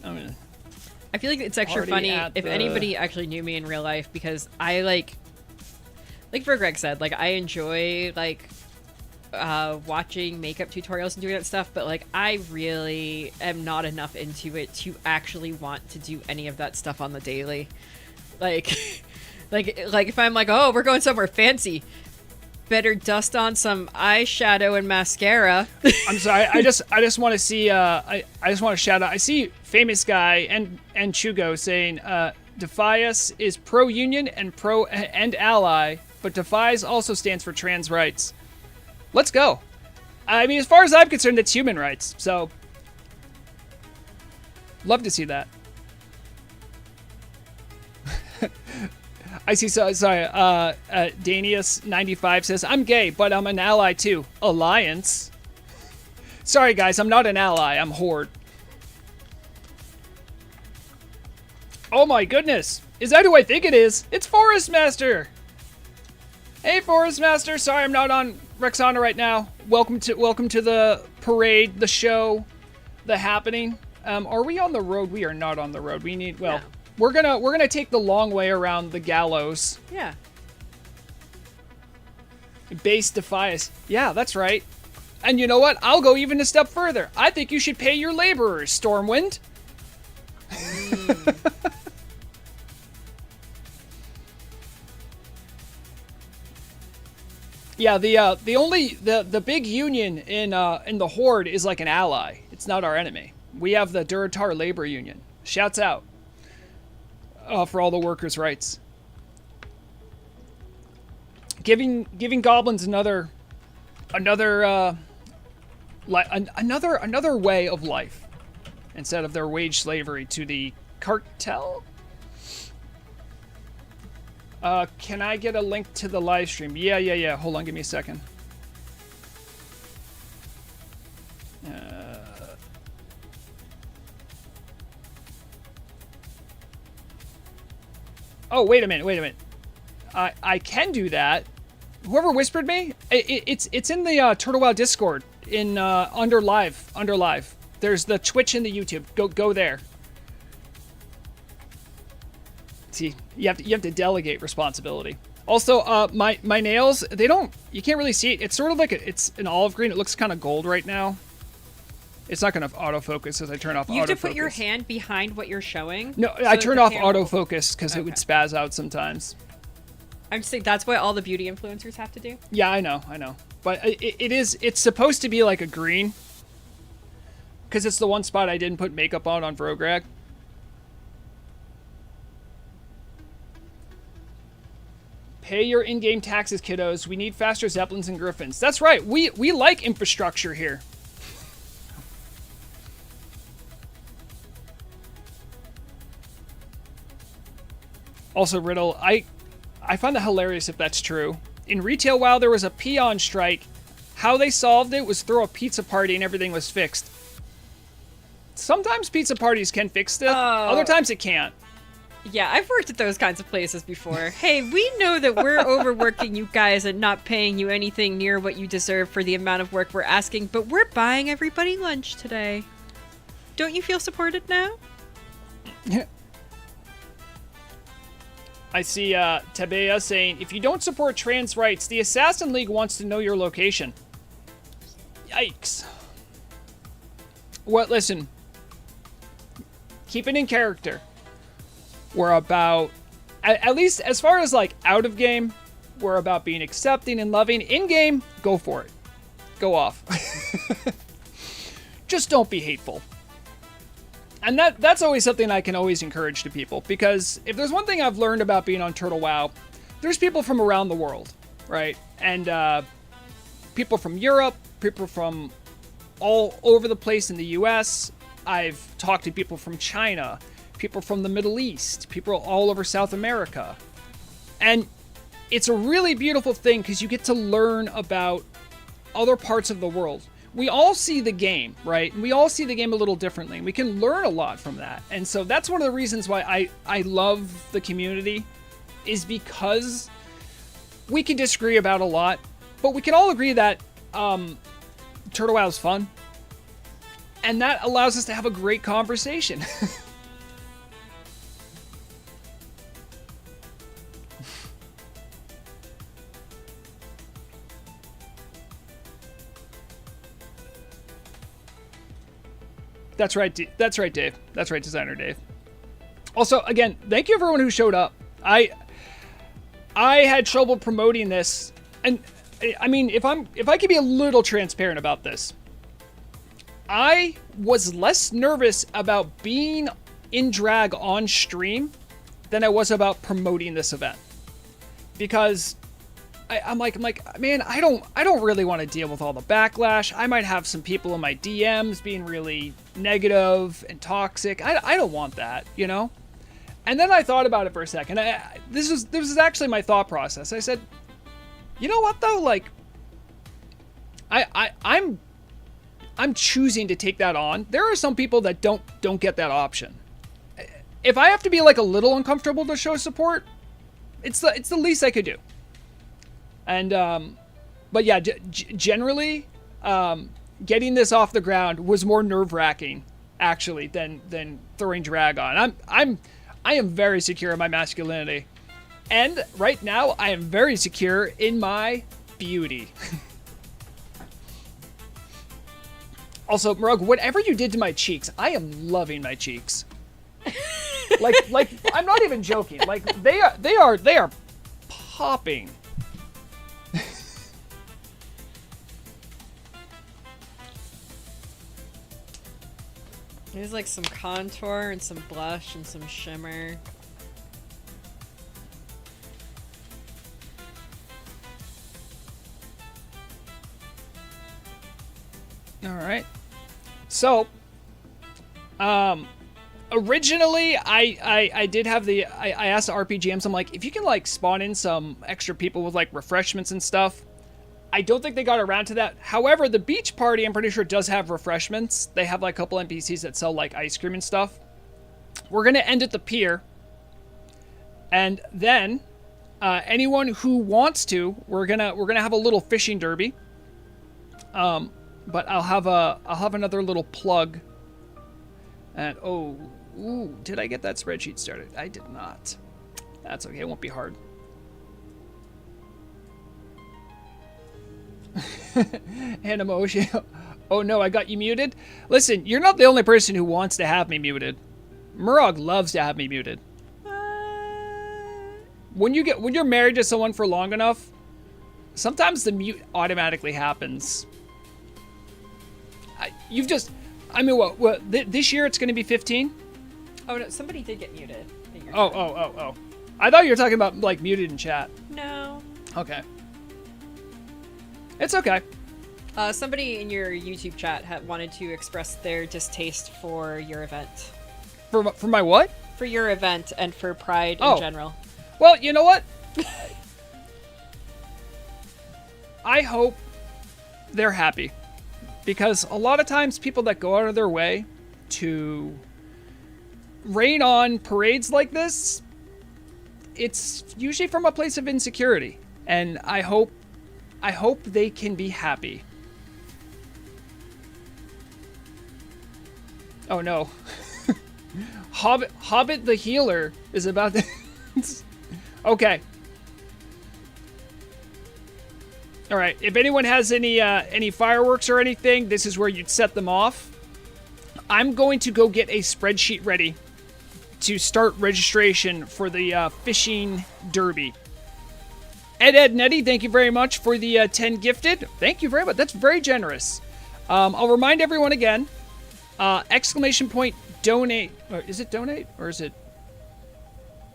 I feel like it's extra funny if anybody actually knew me in real life, because I like Vro-drag said, like I enjoy like watching makeup tutorials and doing that stuff, but like I really am not enough into it to actually want to do any of that stuff on the daily. Like like if I'm like, oh, we're going somewhere fancy, better dust on some eyeshadow and mascara. I'm sorry. I just want to see. I just want to shout out. I see famous guy and Chugo saying, Defias is pro union and pro and ally, but Defias also stands for trans rights. Let's go. I mean, as far as I'm concerned, it's human rights. So, love to see that. I see. Sorry. Danius95 says, I'm gay, but I'm an ally too. Alliance. Sorry, guys. I'm not an ally. I'm horde. Oh my goodness. Is that who I think it is? It's Forest Master. Hey, Forest Master. Sorry, I'm not on Rexana right now. Welcome to the parade, the show, the happening. Are we on the road? We are not on the road. We need, well... No. We're gonna take the long way around the gallows. Yeah. Base Defias. Yeah, that's right. And you know what? I'll go even a step further. I think you should pay your laborers, Stormwind. Yeah, the big union in the Horde is like an ally. It's not our enemy. We have the Duratar Labor Union. Shouts out. For all the workers' rights. Giving goblins another way of life instead of their wage slavery to the cartel. Can I get a link to the live stream? Yeah. Hold on, give me a second. Oh, wait a minute. I can do that. Whoever whispered me, it's in the Turtle Wow Discord in under live. There's the Twitch and the YouTube. Go there. See, you have to delegate responsibility. Also, my nails, you can't really see it. It's sort of like it's an olive green. It looks kind of gold right now. It's not going to autofocus as I turn off autofocus. You have to put your hand behind what you're showing? No, I turn off autofocus because it would spaz out sometimes. I'm just saying that's what all the beauty influencers have to do. Yeah, I know. But it's supposed to be like a green. Because it's the one spot I didn't put makeup on Vro-drag. Pay your in-game taxes, kiddos. We need faster Zeppelins and Griffins. That's right. We like infrastructure here. Also, Riddle, I find that hilarious if that's true. In Retail WoW, there was a peon strike. How they solved it was throw a pizza party and everything was fixed. Sometimes pizza parties can fix stuff. Other times it can't. Yeah, I've worked at those kinds of places before. Hey, we know that we're overworking you guys and not paying you anything near what you deserve for the amount of work we're asking, but we're buying everybody lunch today. Don't you feel supported now? Yeah. I see Tabea saying, if you don't support trans rights, the Assassin League wants to know your location. Yikes. Well, listen. Keep it in character. We're about, at least as far as like out of game, we're about being accepting and loving. In game, go for it. Go off. Just don't be hateful. And that's always something I can always encourage to people, because if there's one thing I've learned about being on Turtle WoW, there's people from around the world, right? And people from Europe, people from all over the place in the US. I've talked to people from China, people from the Middle East, people all over South America. And it's a really beautiful thing because you get to learn about other parts of the world. We all see the game, right? And we all see the game a little differently. And we can learn a lot from that. And so that's one of the reasons why I love the community, is because we can disagree about a lot, but we can all agree that Turtle WoW is fun. And that allows us to have a great conversation. That's right, that's right, Dave. That's right, Designer Dave. Also, again, thank you everyone who showed up. I had trouble promoting this, and I mean, if I could be a little transparent about this, I was less nervous about being in drag on stream than I was about promoting this event, because I'm like, man, I don't really want to deal with all the backlash. I might have some people in my DMs being really negative and toxic. I don't want that, you know? And then I thought about it for a second. This is actually my thought process. I said, you know what though? Like, I'm choosing to take that on. There are some people that don't get that option. If I have to be like a little uncomfortable to show support, it's the least I could do. And, but yeah, generally, getting this off the ground was more nerve-wracking, actually, than throwing drag on. I am very secure in my masculinity. And right now, I am very secure in my beauty. Also, Murug, whatever you did to my cheeks, I am loving my cheeks. like, I'm not even joking. Like, they are popping. There's like some contour and some blush and some shimmer. All right. So, originally I did have I asked the RPGMs, I'm like, if you can like spawn in some extra people with like refreshments and stuff. I don't think they got around to that. However, the beach party, I'm pretty sure, does have refreshments. They have like a couple NPCs that sell like ice cream and stuff. We're gonna end at the pier, and then anyone who wants to, we're gonna have a little fishing derby. But I'll have another little plug. And did I get that spreadsheet started? I did not. That's okay. It won't be hard. And emoji. Oh no, I got you muted. Listen, you're not the only person who wants to have me muted. Murog loves to have me muted. When you're married to someone for long enough, sometimes the mute automatically happens. This year it's going to be 15? Oh no, somebody did get muted. Oh. I thought you were talking about like muted in chat. No. Okay. It's okay. Somebody in your YouTube chat had wanted to express their distaste for your event. For my what? For your event and for Pride in general. Well, you know what? I hope they're happy. Because a lot of times people that go out of their way to rain on parades like this, it's usually from a place of insecurity. And I hope they can be happy. Oh no. Hobbit the healer is about to... Okay. All right. If anyone has any fireworks or anything, this is where you'd set them off. I'm going to go get a spreadsheet ready to start registration for the fishing derby. Ed and Eddie, thank you very much for the 10 gifted. Thank you very much. That's very generous. I'll remind everyone again. Exclamation point donate. Or is it donate or is it?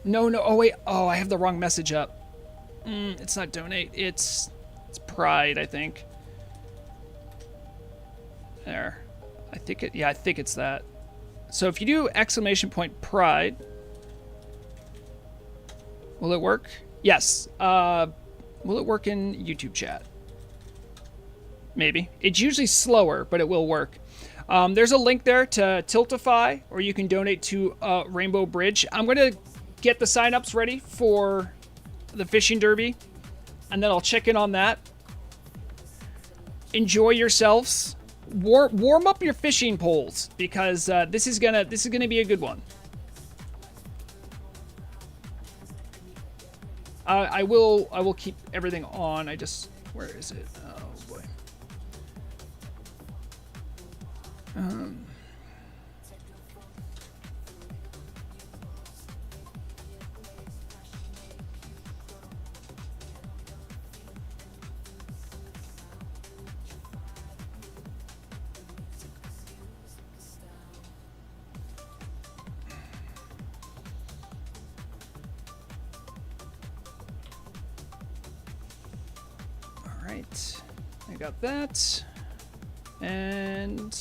No. Oh wait. Oh, I have the wrong message up. It's not donate. It's pride, I think. There. I think it's that. So if you do exclamation point pride, will it work? Yes. Will it work in YouTube chat? Maybe. It's usually slower, but it will work. There's a link there to Tiltify, or you can donate to Rainbow Bridge. I'm going to get the signups ready for the fishing derby, and then I'll check in on that. Enjoy yourselves. Warm up your fishing poles, because this is gonna be a good one. I will keep everything on. Where is it? Oh boy. Alright, I got that. And,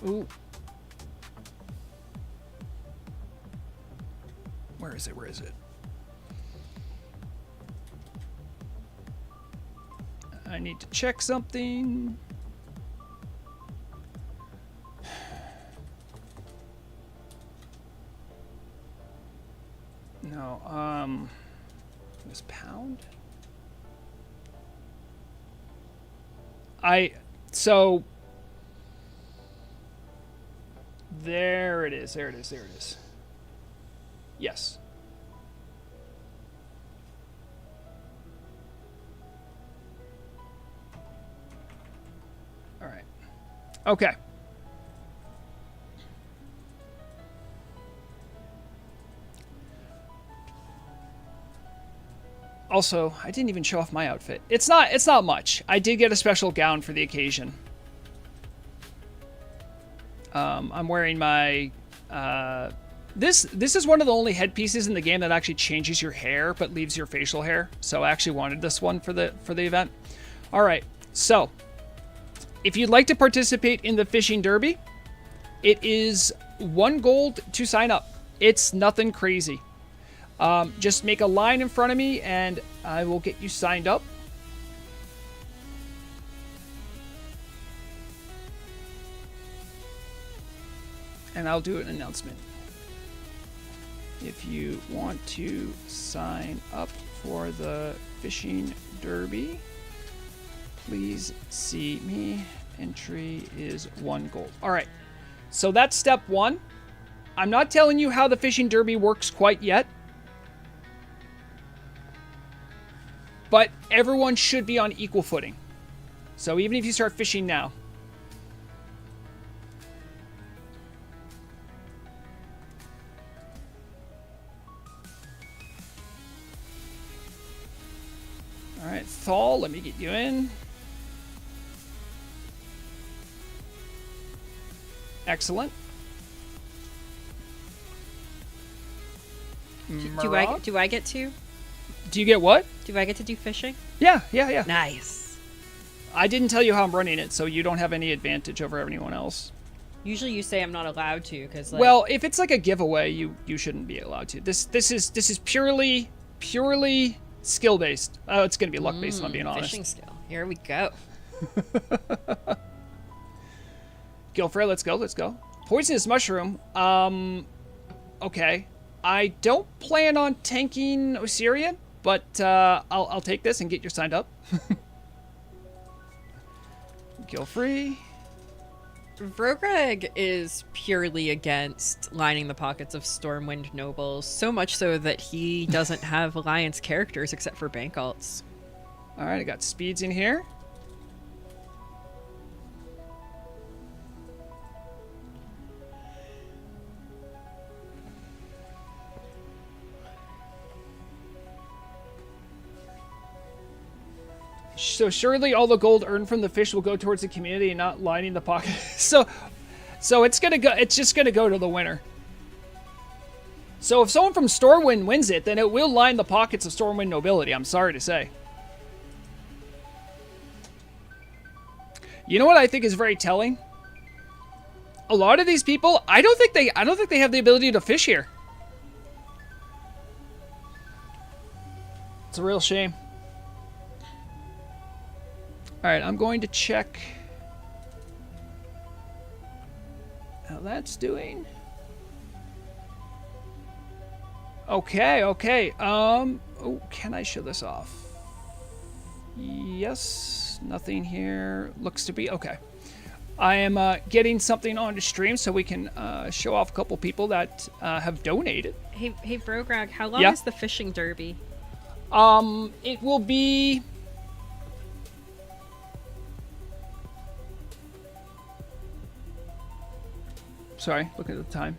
ooh. Where is it? I need to check something. No, this pound? So there it is. Yes. All right. Okay. Also, I didn't even show off my outfit. It's not much. I did get a special gown for the occasion. I'm wearing my this is one of the only headpieces in the game that actually changes your hair but leaves your facial hair. So I actually wanted this one for the event. All right. So, if you'd like to participate in the fishing derby, it is 1 gold to sign up. It's nothing crazy. Just make a line in front of me and I will get you signed up. And I'll do an announcement. If you want to sign up for the fishing derby, please see me. Entry is 1 gold. All right. So that's step 1. I'm not telling you how the fishing derby works quite yet. But everyone should be on equal footing. So even if you start fishing now. All right, Thal, let me get you in. Excellent. Do I get to? Do you get what? Do I get to do fishing? Yeah. Nice. I didn't tell you how I'm running it, so you don't have any advantage over anyone else. Usually you say I'm not allowed to because like... Well, if it's like a giveaway, you shouldn't be allowed to. This is purely skill based. Oh, it's gonna be luck based if I'm being honest. Fishing skill. Here we go. Gilfrey, let's go. Poisonous mushroom. Okay. I don't plan on tanking Osirian, but I'll take this and get you signed up. Gilfrey. Vro-drag is purely against lining the pockets of Stormwind nobles, so much so that he doesn't have alliance characters except for bank alts. All right, I got speeds in here. So surely all the gold earned from the fish will go towards the community and not lining the pocket. so it's gonna go. It's just gonna go to the winner. So if someone from Stormwind wins it, then it will line the pockets of Stormwind nobility. I'm sorry to say. You know what I think is very telling? A lot of these people, I don't think they have the ability to fish here. It's a real shame. All right, I'm going to check how that's doing. Okay. Oh, can I show this off? Yes, nothing here looks to be okay. I am getting something onto stream so we can show off a couple people that have donated. Hey, Vro-drag, how long is the fishing derby? It will be. Sorry, look at the time.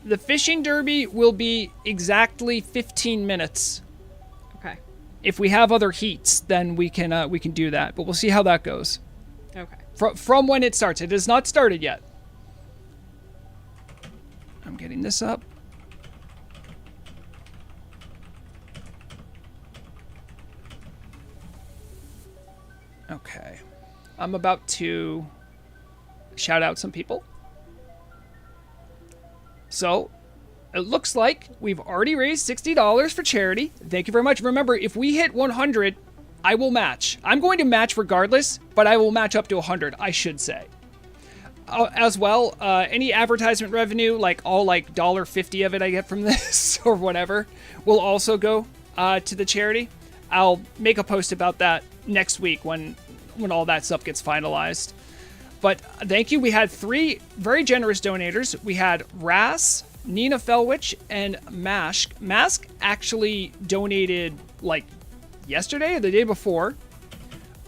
The fishing derby will be exactly 15 minutes. Okay. If we have other heats, then we can do that. But we'll see how that goes. Okay. From when it starts. It has not started yet. I'm getting this up. Okay. I'm about to shout out some people. So, it looks like we've already raised $60 for charity. Thank you very much. Remember, if we hit 100, I will match. I'm going to match regardless, but I will match up to 100, I should say. As well, any advertisement revenue, like all like $1.50 of it I get from this or whatever, will also go to the charity. I'll make a post about that next week when all that stuff gets finalized. But thank you. We had 3 very generous donators. We had Ras, Nina Felwich, and Mask. Mask actually donated like yesterday or the day before.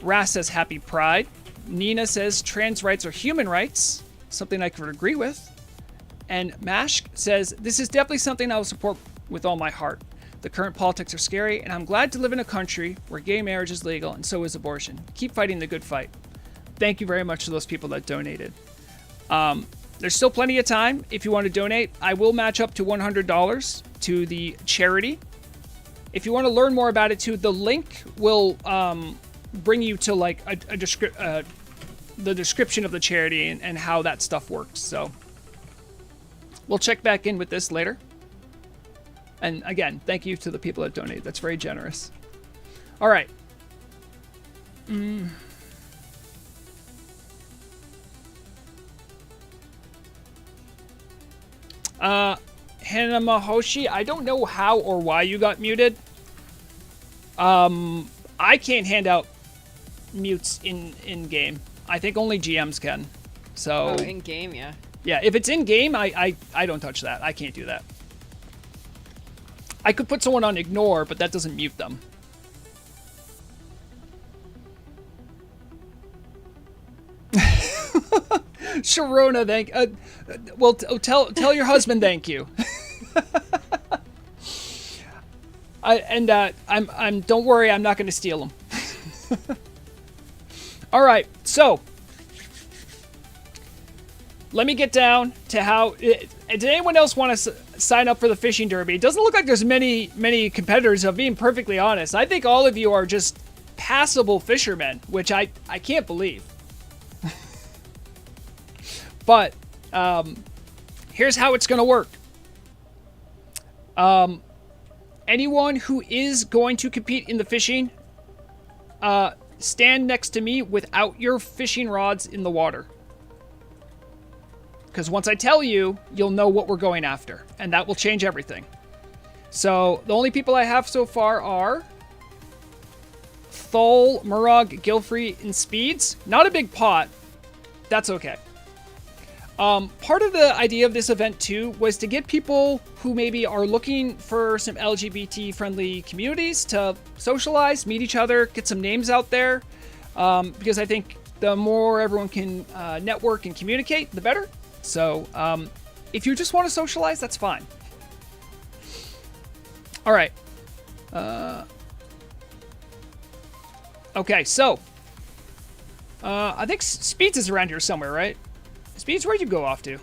Ras says happy Pride. Nina says trans rights are human rights, something I could agree with. And Mask says this is definitely something I will support with all my heart. The current politics are scary, and I'm glad to live in a country where gay marriage is legal and so is abortion. Keep fighting the good fight. Thank you very much to those people that donated. There's still plenty of time. If you want to donate, I will match up to $100 to the charity. If you want to learn more about it too, the link will bring you to like the description of the charity and how that stuff works. So we'll check back in with this later. And again, thank you to the people that donate. That's very generous. All right. Hanamahoshi, I don't know how or why you got muted. I can't hand out mutes in game. I think only GMs can. So in game, yeah. Yeah, if it's in game, I don't touch that. I can't do that. I could put someone on ignore, but that doesn't mute them. Sharona, well, tell your husband thank you. I'm don't worry, I'm not going to steal them. All right, so let me get down to how. Did anyone else want to sign up for the fishing derby? It doesn't look like there's many competitors. If I'm being perfectly honest, I think all of you are just passable fishermen, which I can't believe. But here's how it's going to work. Anyone who is going to compete in the fishing, stand next to me without your fishing rods in the water. Because once I tell you, you'll know what we're going after. And that will change everything. So the only people I have so far are Thol, Murag, Gilfrey, and Speeds. Not a big pot. That's okay. Part of the idea of this event too was to get people who maybe are looking for some LGBT friendly communities to socialize, meet each other, get some names out there. Because I think the more everyone can network and communicate, the better. So if you just want to socialize, that's fine. All right. Okay, so I think Speeds is around here somewhere, right? Speeds, where'd you go off to?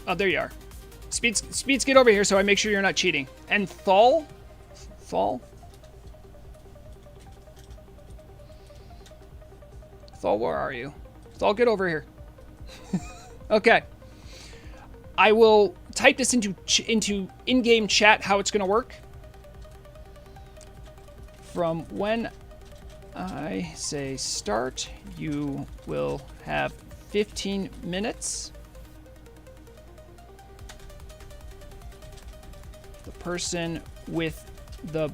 Oh, there you are. Speeds, get over here so I make sure you're not cheating. And Thal? Thal, where are you? Thal, get over here. Okay. I will type this into in-game chat how it's going to work. From when I say start, you will have 15 minutes. The person with the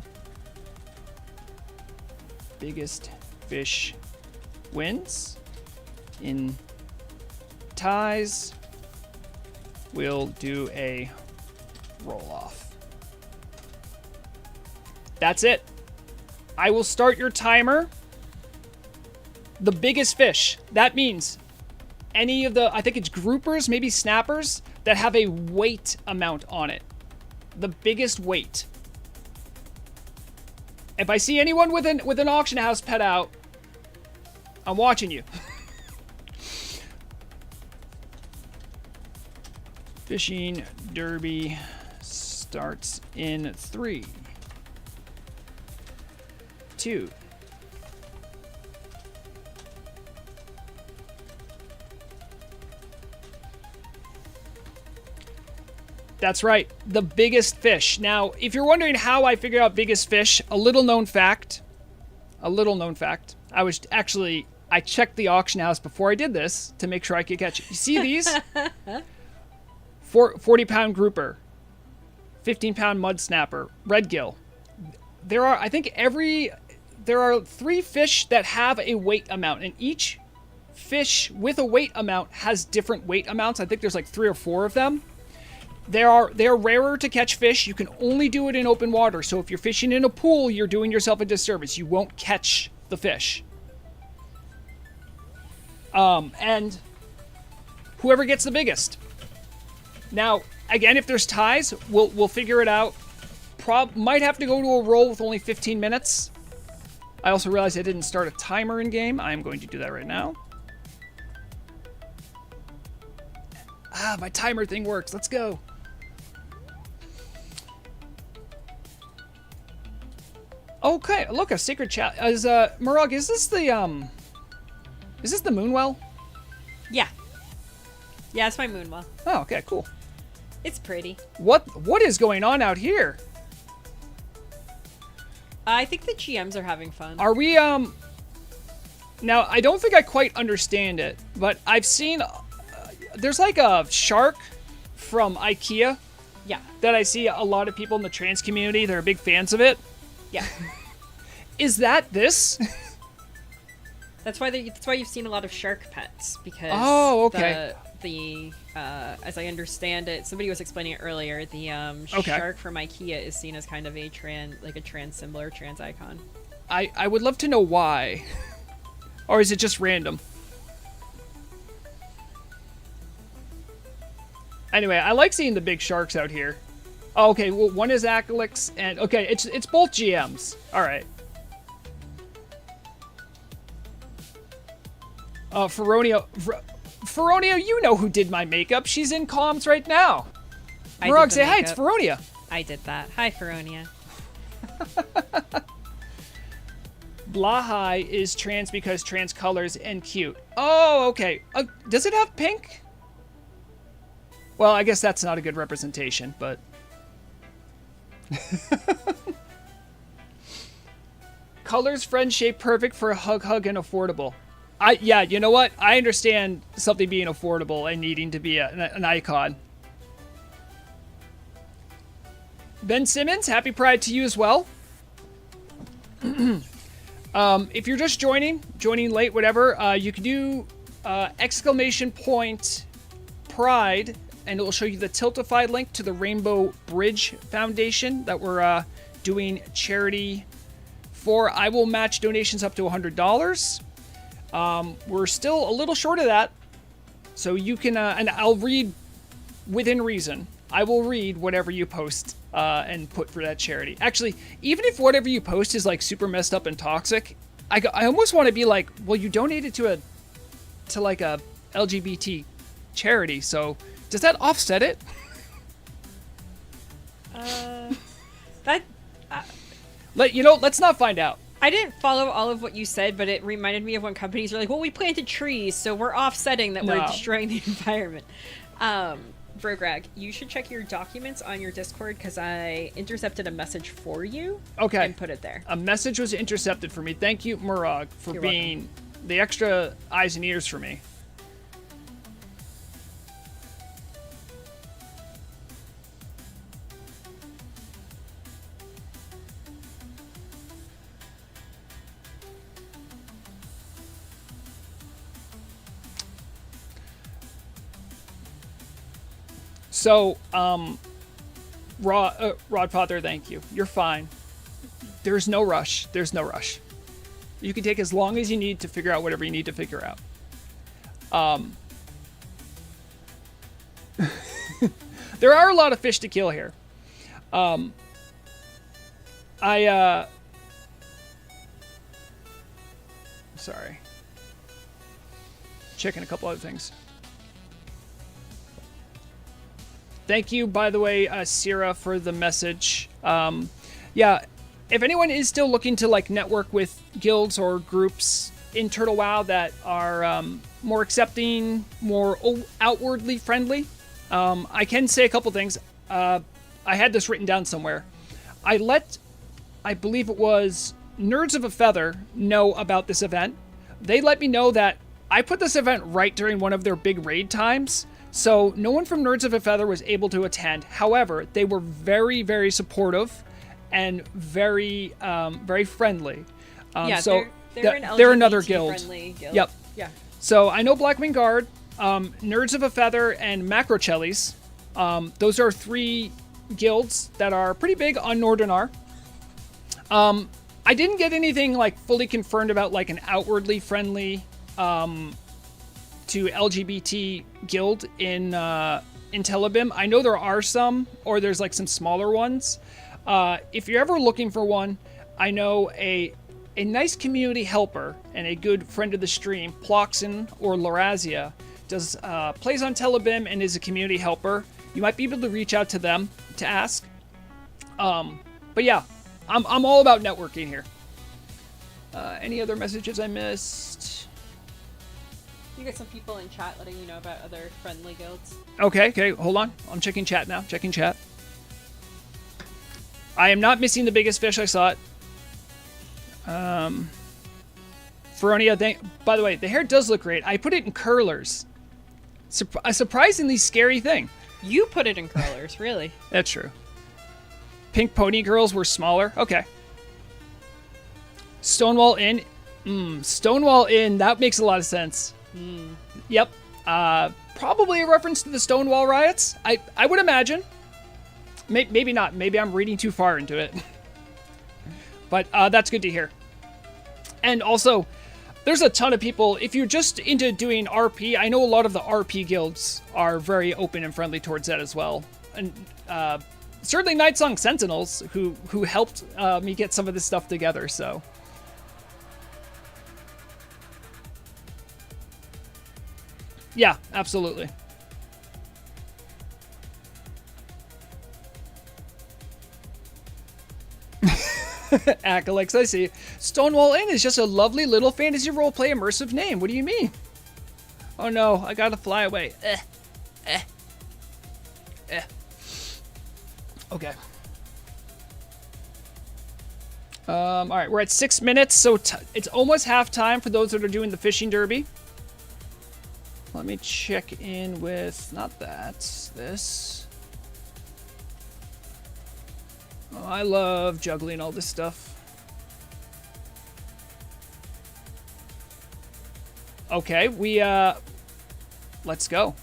biggest fish wins. In ties, we'll do a roll-off. That's it. I will start your timer. The biggest fish. That means any of the, I think it's groupers, maybe snappers, that have a weight amount on it. The biggest weight. If I see anyone with an auction house pet out, I'm watching you. Fishing derby starts in 3, 2. That's right, the biggest fish. Now, if you're wondering how I figured out biggest fish, a little known fact. I checked the auction house before I did this to make sure I could catch it. You see these? 40-pound grouper, 15-pound mud snapper, red gill. There are 3 fish that have a weight amount, and each fish with a weight amount has different weight amounts. I think there's like 3 or 4 of them. They're rarer to catch fish. You can only do it in open water. So if you're fishing in a pool, you're doing yourself a disservice. You won't catch the fish. And whoever gets the biggest. Now, again, if there's ties, we'll figure it out. Might have to go to a roll with only 15 minutes. I also realized I didn't start a timer in game. I'm going to do that right now. My timer thing works. Let's go. Okay, look, a secret chat. Murag, is this the Moonwell? Yeah. Yeah, it's my Moonwell. Oh, okay, cool. It's pretty. What is going on out here? I think the GMs are having fun. Are we, now, I don't think I quite understand it, but I've seen, there's like a shark from IKEA. Yeah. That I see a lot of people in the trans community, they're big fans of it. Yeah. Is that this? That's why you've seen a lot of shark pets, because as I understand it, somebody was explaining it earlier, the shark from IKEA is seen as kind of a trans symbol or trans icon. I would love to know why. Or is it just random? Anyway, I like seeing the big sharks out here. Oh, okay, well, one is Acalix, and okay, it's both GMs. All right. Feronia, you know who did my makeup. She's in comms right now. Murag, say hi, it's Feronia. I did that. Hi, Feronia. Blahai is trans because trans colors and cute. Oh, okay. Does it have pink? Well, I guess that's not a good representation, but... Colors, friend shape, perfect for a hug, and affordable. Yeah, you know what? I understand something being affordable and needing to be an icon. Ben Simmons, happy Pride to you as well. If you're just joining late, whatever, you can do exclamation point Pride, and it will show you the Tiltify link to the Rainbow Bridge Foundation that we're doing charity for. I will match donations up to $100. We're still a little short of that, so you can, and I'll read within reason. I will read whatever you post and put for that charity. Actually, even if whatever you post is like super messed up and toxic, I almost want to be like, well, you donated to like a LGBT charity, so does that offset it? Let's not find out. I didn't follow all of what you said, but it reminded me of when companies are like, well, we planted trees, so we're offsetting that we're destroying the environment. Vro-drag, you should check your documents on your Discord, because I intercepted a message for you. Okay. And put it there. A message was intercepted for me. Thank you, Murag, for You're being welcome. the extra eyes and ears for me. So, Rodfather, thank you. You're fine. There's no rush. There's no rush. You can take as long as you need to figure out whatever you need to figure out. There are a lot of fish to kill here. Sorry. Checking a couple other things. Thank you, by the way, Sierra, for the message. Yeah, if anyone is still looking to like network with guilds or groups in Turtle WoW that are more accepting, more outwardly friendly, I can say a couple things. I had this written down somewhere. I believe it was Nerds of a Feather, know about this event. They let me know that I put this event right during one of their big raid times. So no one from Nerds of a Feather was able to attend. However, they were very, very supportive and very, very friendly. Yeah, so they're another guild. Guild. Yep. Yeah. So I know Blackwing Guard, Nerds of a Feather, and Macrochellies. Those are 3 guilds that are pretty big on Nordanaar. I didn't get anything like fully confirmed about like an outwardly friendly to LGBT guild in Telebim. I know there are some, or there's like some smaller ones. If you're ever looking for one, I know a nice community helper and a good friend of the stream, Ploxin or Lorazia, plays on Telebim and is a community helper. You might be able to reach out to them to ask. But yeah, I'm all about networking here. Any other messages I missed? You got some people in chat letting you know about other friendly guilds. Okay, hold on. I'm checking chat now. Checking chat. I am not missing the biggest fish. I saw it. Feronia, by the way, the hair does look great. I put it in curlers. A surprisingly scary thing. You put it in curlers, really? That's true. Pink pony girls were smaller. Okay. Stonewall Inn. Stonewall Inn. That makes a lot of sense. Yep. Probably a reference to the Stonewall riots. I would imagine. Maybe not. Maybe I'm reading too far into it. But that's good to hear. And also, there's a ton of people. If you're just into doing RP, I know a lot of the RP guilds are very open and friendly towards that as well. And certainly Nightsong Sentinels, who helped me get some of this stuff together. So. Yeah, absolutely. Acolytes, I see. Stonewall Inn is just a lovely little fantasy roleplay immersive name. What do you mean? Oh no, I gotta fly away. Okay. All right, we're at 6 minutes, so it's almost halftime for those that are doing the fishing derby. Let me check in with, not that, this. Oh, I love juggling all this stuff. Okay, let's go.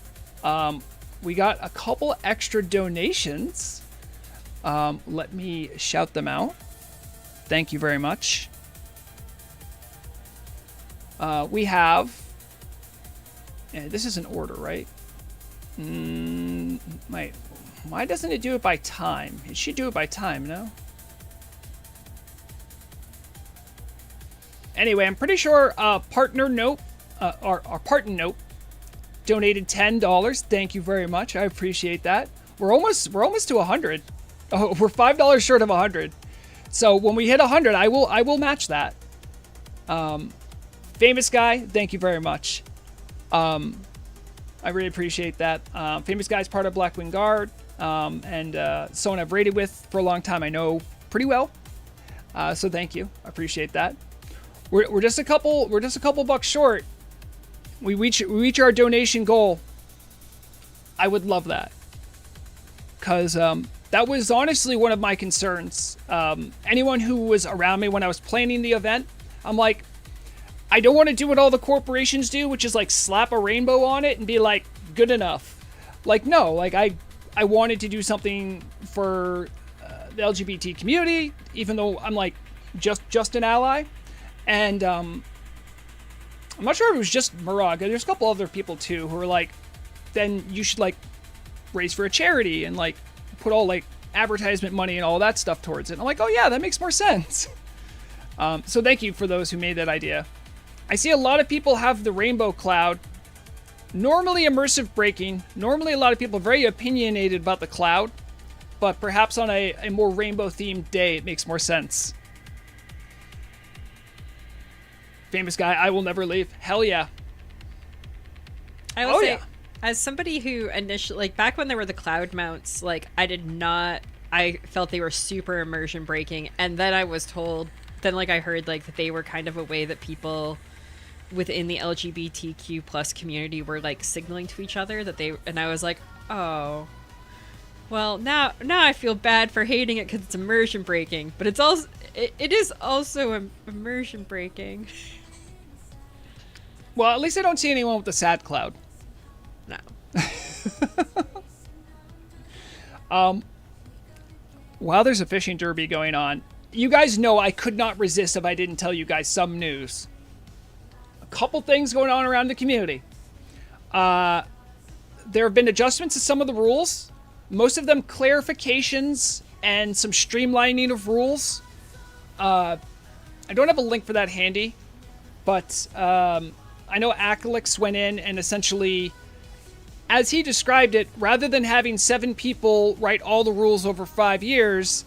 We got a couple extra donations. Let me shout them out. Thank you very much. We have... this is an order, right? Why doesn't it do it by time? It should do it by time, no? Anyway, I'm pretty sure Partner Nope, our Partner Nope, donated $10. Thank you very much. I appreciate that. We're almost to 100. Oh, we're $5 short of 100. So when we hit 100, I will match that. Famous Guy, thank you very much. I really appreciate that. Famous Guy is part of Blackwing Guard, and someone I've raided with for a long time. I know pretty well. So thank you. I appreciate that. We're just a couple bucks short. We reach our donation goal. I would love that, because that was honestly one of my concerns. Anyone who was around me when I was planning the event, I'm like, I don't want to do what all the corporations do, which is like slap a rainbow on it and be like, good enough. Like, no, like I wanted to do something for the LGBT community, even though I'm like just an ally. And I'm not sure if it was just Murag. There's a couple other people too who were like, then you should like raise for a charity and like put all like advertisement money and all that stuff towards it. And I'm like, oh yeah, that makes more sense. So thank you for those who made that idea. I see a lot of people have the rainbow cloud. Normally immersive breaking. Normally a lot of people are very opinionated about the cloud, but perhaps on a more rainbow themed day, it makes more sense. Famous Guy, I will never leave. Hell yeah. I will say, as somebody who initially, like back when there were the cloud mounts, like I felt they were super immersion breaking. And then I was told, I heard like that they were kind of a way that people within the LGBTQ plus community were like signaling to each other that and I was like, oh, well now I feel bad for hating it because it's immersion breaking, but it is also immersion breaking. Well, at least I don't see anyone with the sad cloud. No. While there's a fishing derby going on, you guys know I could not resist if I didn't tell you guys some news. A couple things going on around the community. There have been adjustments to some of the rules. Most of them clarifications and some streamlining of rules. I don't have a link for that handy, but I know Akalix went in and essentially, as he described it, rather than having 7 people write all the rules over 5 years,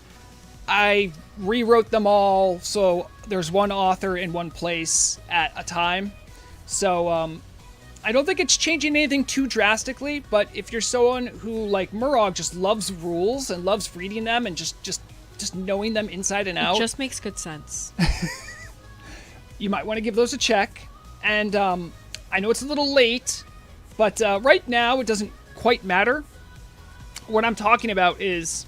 I rewrote them all so there's one author in one place at a time. So I don't think it's changing anything too drastically, but if you're someone who, like Murag, just loves rules and loves reading them and just knowing them inside and out, it just makes good sense. You might want to give those a check. And I know it's a little late, but right now it doesn't quite matter. What I'm talking about is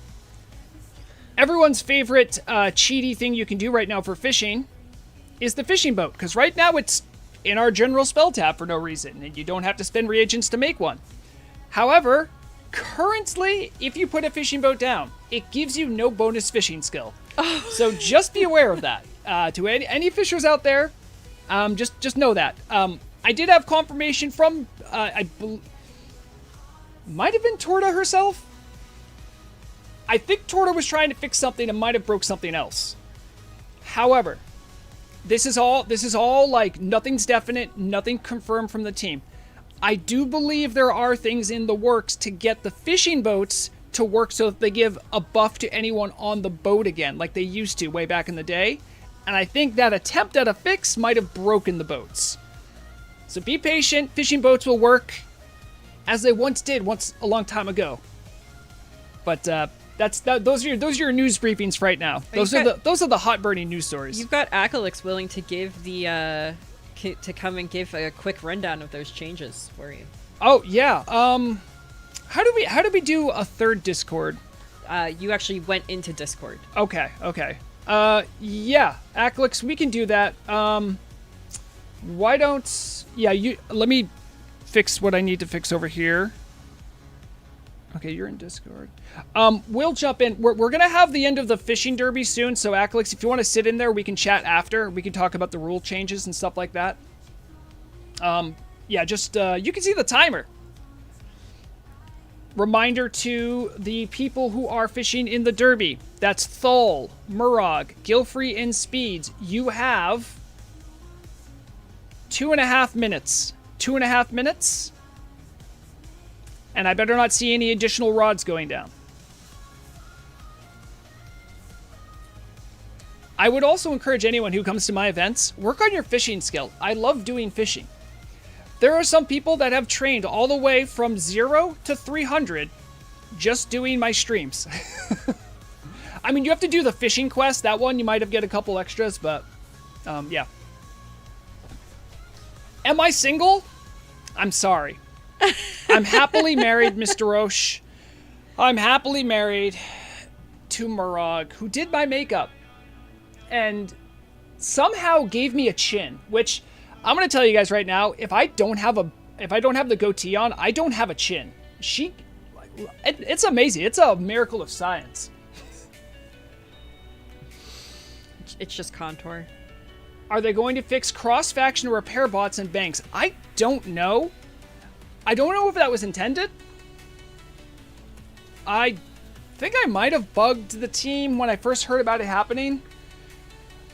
everyone's favorite cheaty thing you can do right now for fishing is the fishing boat. Because right now it's in our general spell tab for no reason, and you don't have to spend reagents to make one. However, currently, if you put a fishing boat down, it gives you no bonus fishing skill. So just be aware of that. To any fishers out there, just know that. I did have confirmation from, might have been Torta herself. I think Torta was trying to fix something and might have broke something else. However, this is all like nothing's definite, nothing confirmed from the team. I do believe there are things in the works to get the fishing boats to work so that they give a buff to anyone on the boat again, like they used to way back in the day. And I think that attempt at a fix might have broken the boats. So be patient. Fishing boats will work as they once did, a long time ago. But those are your news briefings for right now. Those are the hot burning news stories. You've got Akalix willing to give to come and give a quick rundown of those changes for you. Oh yeah. How do we do a third Discord? You actually went into Discord. Okay. Yeah, Akalix, we can do that. Why don't... Yeah, let me fix what I need to fix over here. Okay, you're in Discord. We'll jump in. We're going to have the end of the fishing derby soon, so Aclix, if you want to sit in there, we can chat after. We can talk about the rule changes and stuff like that. Yeah, just, you can see the timer. Reminder to the people who are fishing in the derby. That's Thol, Murag, Gilfrey, and Speeds. You have 2.5 minutes. 2.5 minutes? And I better not see any additional rods going down. I would also encourage anyone who comes to my events, work on your fishing skill. I love doing fishing. There are some people that have trained all the way from 0 to 300 just doing my streams. I mean, you have to do the fishing quest. That one, you might have get a couple extras, but yeah. Am I single? I'm sorry. I'm happily married, Mr. Roche. I'm happily married to Murag, who did my makeup and somehow gave me a chin, which I'm going to tell you guys right now, if I don't have the goatee on, I don't have a chin. It's amazing. It's a miracle of science. It's just contour. Are they going to fix cross-faction repair bots and banks? I don't know. I don't know if that was intended. I think I might have bugged the team when I first heard about it happening.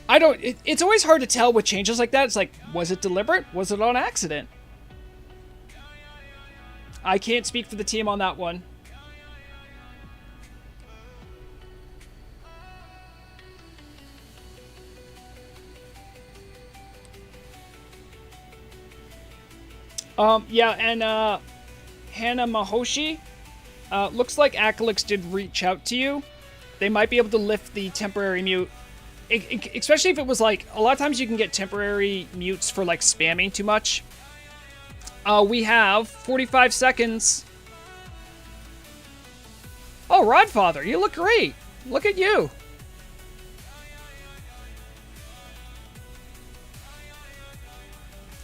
It's always hard to tell with changes like that. It's like, was it deliberate? Was it on accident? I can't speak for the team on that one. Yeah, and Hannah Mahoshi, looks like Acalix did reach out to you. They might be able to lift the temporary mute. Especially if it was like, a lot of times you can get temporary mutes for like spamming too much. We have 45 seconds. Oh, Rodfather, you look great. Look at you.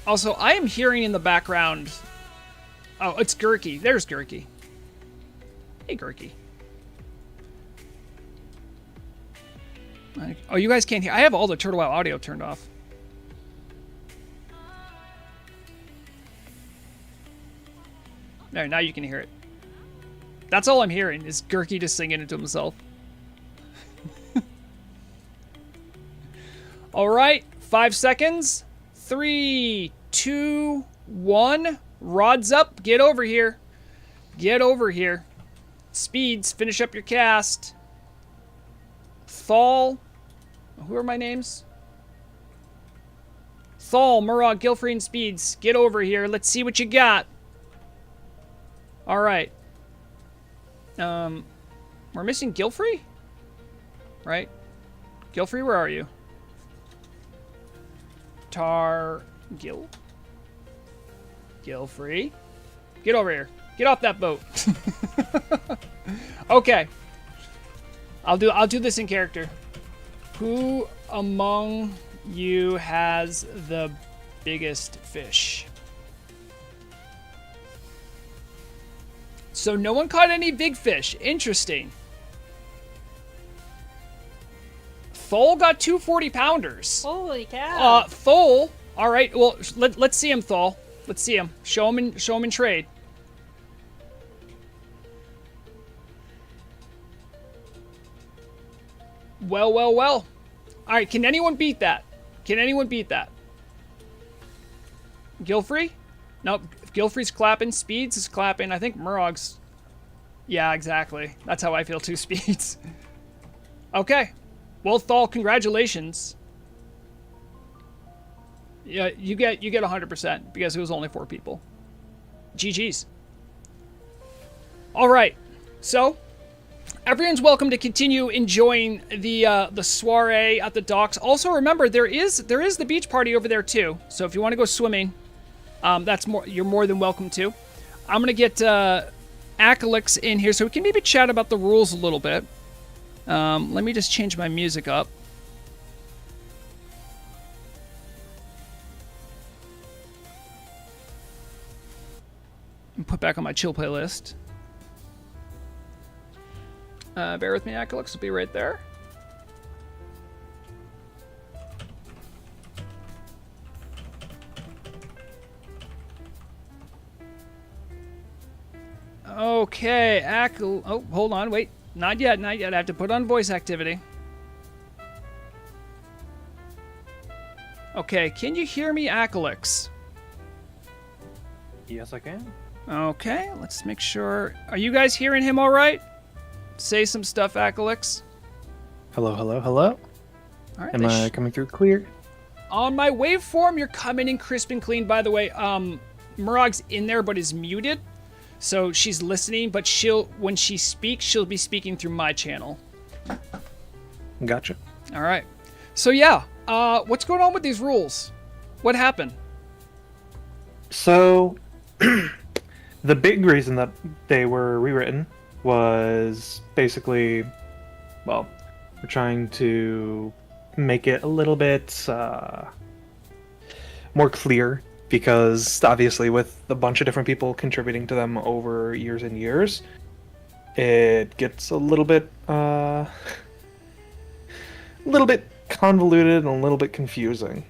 Also, I am hearing in the background... Oh, it's Gurky. There's Gurky. Hey, Gurky. Oh, you guys can't hear. I have all the Turtle Wow audio turned off. There, now you can hear it. That's all I'm hearing, is Gurky just singing it to himself. Alright, 5 seconds. 3, 2, 1. Rods up. Get over here. Get over here. Speeds, finish up your cast. Thal. Who are my names? Thal, Murag, Gilfrey, and Speeds. Get over here. Let's see what you got. Alright. We're missing Gilfrey? Right? Gilfrey, where are you? Gilfrey. Get over here. Get off that boat. Okay. I'll do this in character. Who among you has the biggest fish? So no one caught any big fish. Interesting. Thol got 2 40-pounders. Holy cow. Thol. All right. Well, let's see him, Thol. Let's see him. Show him in trade. Well. All right. Can anyone beat that? Can anyone beat that? Gilfrey? Nope. Gilfrey's clapping. Speeds is clapping. I think Murog's... Yeah, exactly. That's how I feel too, Speeds. Okay. Well, Thal, congratulations. Yeah, you get 100% because it was only 4 people. GG's. All right. So, everyone's welcome to continue enjoying the soiree at the docks. Also, remember there is the beach party over there too. So if you want to go swimming, you're more than welcome to. I'm gonna get Acalix in here so we can maybe chat about the rules a little bit. Let me just change my music up. back on my chill playlist. Bear with me, Akalix will be right there. Okay, oh, hold on, wait. Not yet. I have to put on voice activity. Okay, can you hear me, Akalix? Yes, I can. Okay, let's make sure. Are you guys hearing him all right? Say some stuff, Akalix. Hello. All right. Am I coming through clear? On my waveform, you're coming in crisp and clean. By the way, Murag's in there but is muted. So she's listening, but when she speaks, she'll be speaking through my channel. Gotcha. All right. So yeah, what's going on with these rules? What happened? So, the big reason that they were rewritten was basically, well, we're trying to make it a little bit more clear, because obviously with a bunch of different people contributing to them over years and years, it gets a little bit convoluted and a little bit confusing.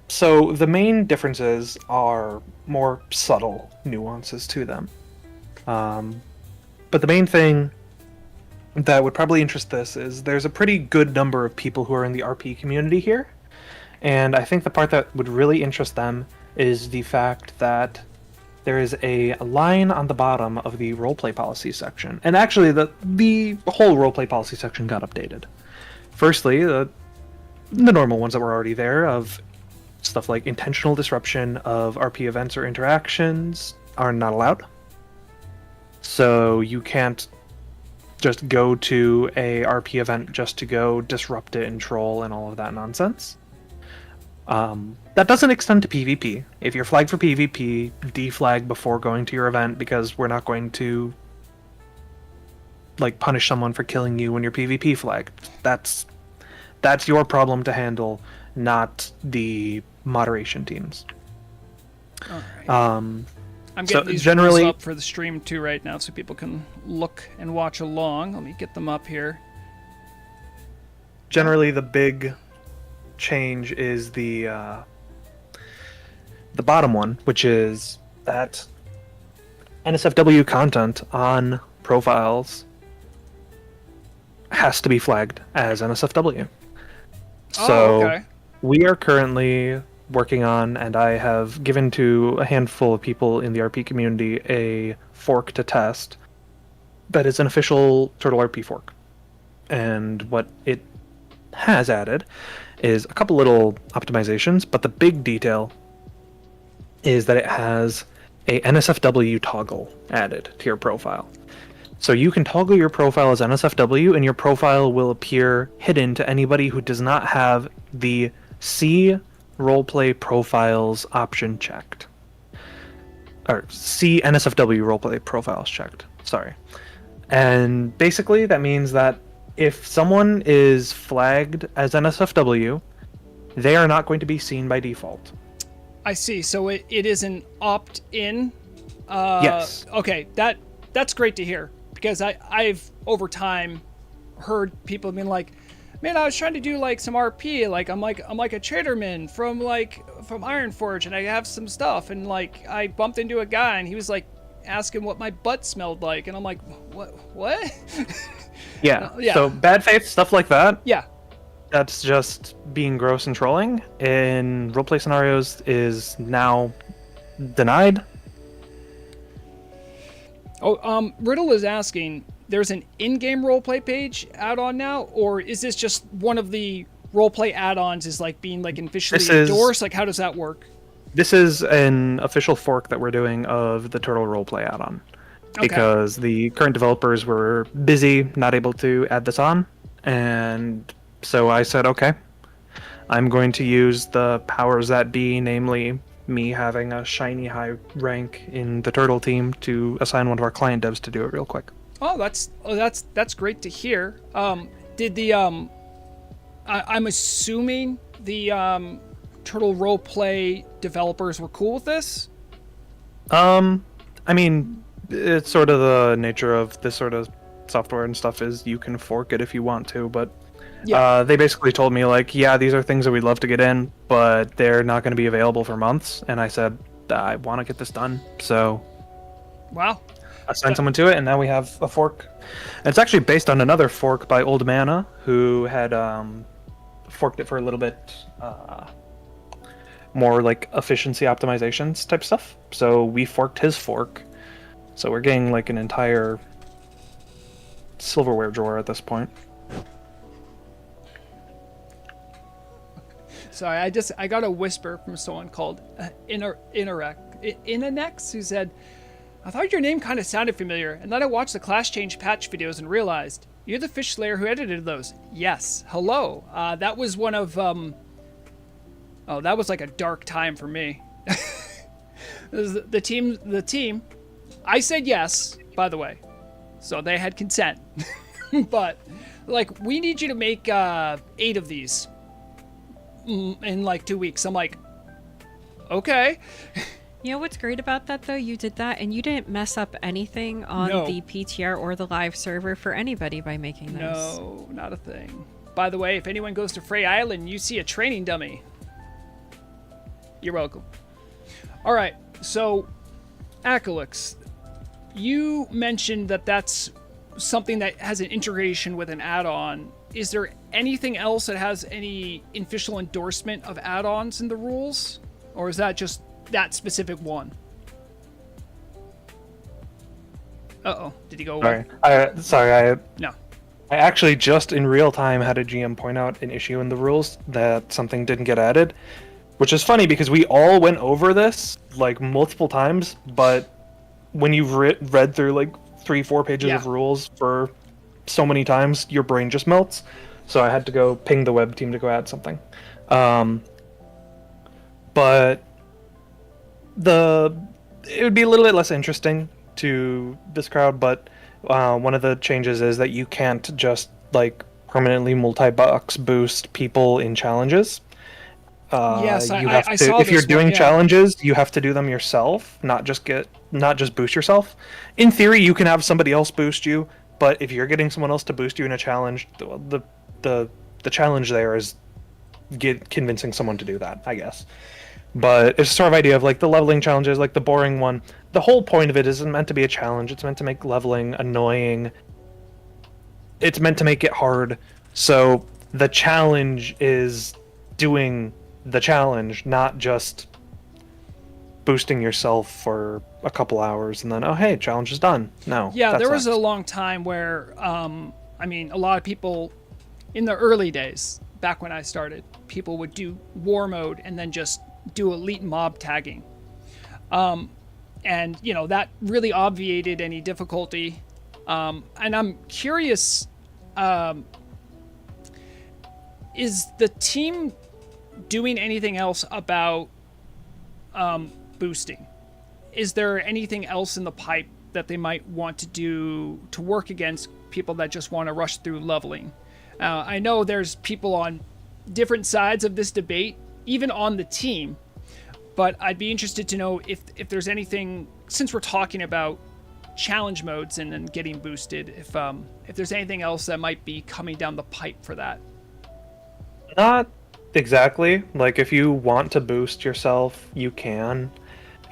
So the main differences are more subtle nuances to them. But the main thing that would probably interest this is there's a pretty good number of people who are in the RP community here. And I think the part that would really interest them is the fact that there is a line on the bottom of the roleplay policy section. And actually, the whole roleplay policy section got updated. Firstly, the normal ones that were already there of stuff like intentional disruption of RP events or interactions are not allowed. So you can't just go to a RP event just to go disrupt it and troll and all of that nonsense. That doesn't extend to PvP. If you're flagged for PvP, deflag before going to your event, because we're not going to punish someone for killing you when you're PvP flagged. That's your problem to handle, not the moderation teams. All right. I'm getting these rules up for the stream too right now, so people can look and watch along. Let me get them up here. Generally, the big change is the bottom one, which is that NSFW content on profiles has to be flagged as NSFW. So we are currently working on, and I have given to a handful of people in the RP community a fork to test that is an official Turtle RP fork. And what it has added is a couple little optimizations, but the big detail is that it has a NSFW toggle added to your profile. So you can toggle your profile as NSFW, and your profile will appear hidden to anybody who does not have the C roleplay profiles option checked. Or C NSFW roleplay profiles checked. Sorry. And basically that means that if someone is flagged as NSFW, they are not going to be seen by default. I see. So it is an opt-in? Yes. Okay, that's great to hear, because I've over time heard people being like, man, I was trying to do some RP, I'm like a traderman from Ironforge, and I have some stuff, and I bumped into a guy, and he was asking what my butt smelled like, and I'm like, what? Yeah. Yeah. So bad faith stuff like that. Yeah. That's just being gross and trolling in roleplay scenarios is now denied. Oh, Riddle is asking, there's an in-game roleplay page add-on now, or is this just one of the roleplay add-ons is being officially endorsed? How does that work? This is an official fork that we're doing of the Turtle roleplay add-on. Okay. Because the current developers were busy, not able to add this on, and so I said, okay, I'm going to use the powers that be, namely me having a shiny high rank in the Turtle team, to assign one of our client devs to do it real quick. Oh, that's great to hear. Did the I'm assuming the Turtle roleplay developers were cool with this? I mean, it's sort of the nature of this sort of software and stuff is you can fork it if you want to, but they basically told me like, yeah, these are things that we'd love to get in, but they're not going to be available for months. And I said, I want to get this done. So, wow. I assigned someone to it, and now we have a fork. And it's actually based on another fork by Old Mana, who had forked it for a little bit more like efficiency optimizations type stuff. So we forked his fork. So we're getting like an entire silverware drawer at this point. Sorry, I got a whisper from someone called Inanex, who said, I thought your name kind of sounded familiar, and then I watched the Class Change patch videos and realized, you're the Fish Slayer who edited those. Yes, hello. That was one of, oh, that was like a dark time for me. The team, I said yes, by the way, so they had consent. But, like, we need you to make 8 of these in like 2 weeks. I'm like, okay. You know what's great about that, though? You did that, and you didn't mess up anything on the PTR or the live server for anybody by making those. No, not a thing. By the way, if anyone goes to Frey Island, you see a training dummy. You're welcome. All right, so, Akalix, you mentioned that that's something that has an integration with an add-on. Is there anything else that has any official endorsement of add-ons in the rules? Or is that just that specific one? Uh-oh, did he go away? No. I actually just in real time had a GM point out an issue in the rules that something didn't get added, which is funny because we all went over this like multiple times, but when you've read through like 3-4 pages of rules for so many times, your brain just melts. So I had to go ping the web team to go add something. But it would be a little bit less interesting to this crowd, but one of the changes is that you can't just like permanently multi-box boost people in challenges. Yes, you have I to, saw if you're this doing one, yeah. challenges, you have to do them yourself, not just boost yourself. In theory, you can have somebody else boost you, but if you're getting someone else to boost you in a challenge, the challenge there is convincing someone to do that, I guess. But it's sort of idea of like the leveling challenges, like the boring one. The whole point of it isn't meant to be a challenge. It's meant to make leveling annoying. It's meant to make it hard. So the challenge is doing the challenge, not just boosting yourself for a couple hours and then, oh hey, challenge is done. No. Yeah, there was a long time where, I mean, a lot of people in the early days, back when I started, people would do war mode and then just do elite mob tagging. And, you know, that really obviated any difficulty. And I'm curious, is the team doing anything else about boosting? Is there anything else in the pipe that they might want to do to work against people that just want to rush through leveling? I know there's people on different sides of this debate, even on the team, but I'd be interested to know if there's anything, since we're talking about challenge modes and then getting boosted, if there's anything else that might be coming down the pipe for that. Not exactly. Like, if you want to boost yourself, you can.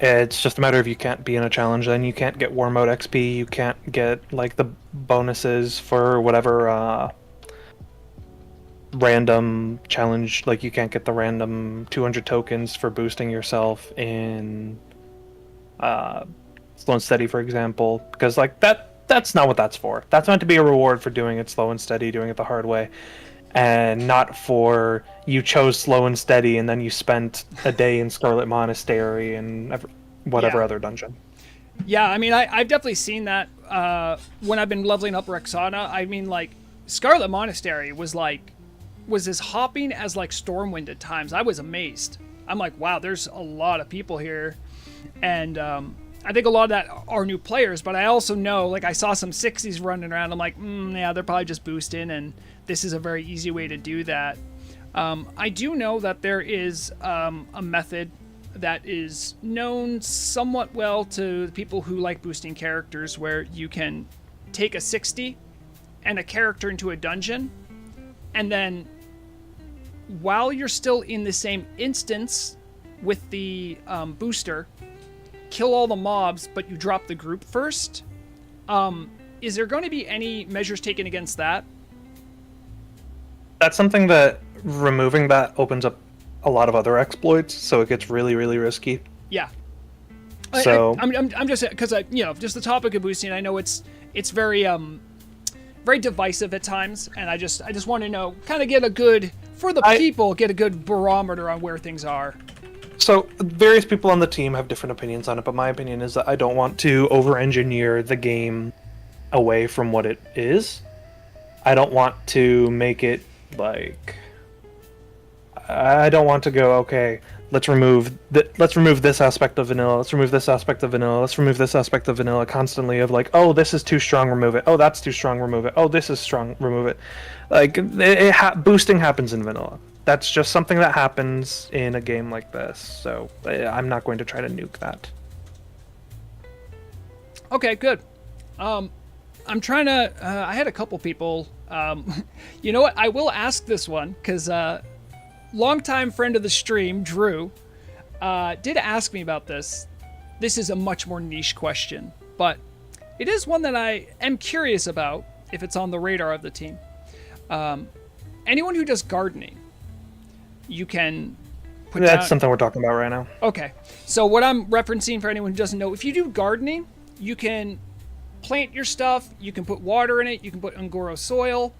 It's just a matter of you can't be in a challenge, then you can't get war mode XP, you can't get, like, the bonuses for whatever, random challenge, like, you can't get the random 200 tokens for boosting yourself in, slow and steady, for example, because, like, that's not what that's for. That's meant to be a reward for doing it slow and steady, doing it the hard way. And not for you chose slow and steady and then you spent a day in Scarlet Monastery and whatever other dungeon. Yeah, I mean, I've definitely seen that when I've been leveling up Rexana. I mean, like, Scarlet Monastery was as hopping as, like, Stormwind at times. I was amazed. I'm like, wow, there's a lot of people here. And I think a lot of that are new players, but I also know, like, I saw some 60s running around. I'm like, yeah, they're probably just boosting, and this is a very easy way to do that. I do know that there is a method that is known somewhat well to the people who like boosting characters, where you can take a 60 and a character into a dungeon, and then while you're still in the same instance with the booster, kill all the mobs, but you drop the group first. Is there going to be any measures taken against that? That's something that removing that opens up a lot of other exploits, so it gets really, really risky. Yeah. So I'm just because just the topic of boosting. I know it's very very divisive at times, and I just want to know, kind of get a good get a good barometer on where things are. So various people on the team have different opinions on it, but my opinion is that I don't want to over-engineer the game away from what it is. I don't want to make it like... I don't want to go, okay, let's remove this aspect of vanilla, let's remove this aspect of vanilla, let's remove this aspect of vanilla, constantly of like, oh, this is too strong, remove it. Oh, that's too strong, remove it. Oh, this is strong, remove it. Like, boosting happens in vanilla. That's just something that happens in a game like this, so I'm not going to try to nuke that. Okay, good. I'm trying to... I had a couple people... you know what? I will ask this one, because longtime friend of the stream, Drew, did ask me about this. This is a much more niche question, but it is one that I am curious about, if it's on the radar of the team. Anyone who does gardening, you can put That's something we're talking about right now. Okay. So what I'm referencing, for anyone who doesn't know, if you do gardening, you can plant your stuff, you can put water in it, you can put Ungoro soil.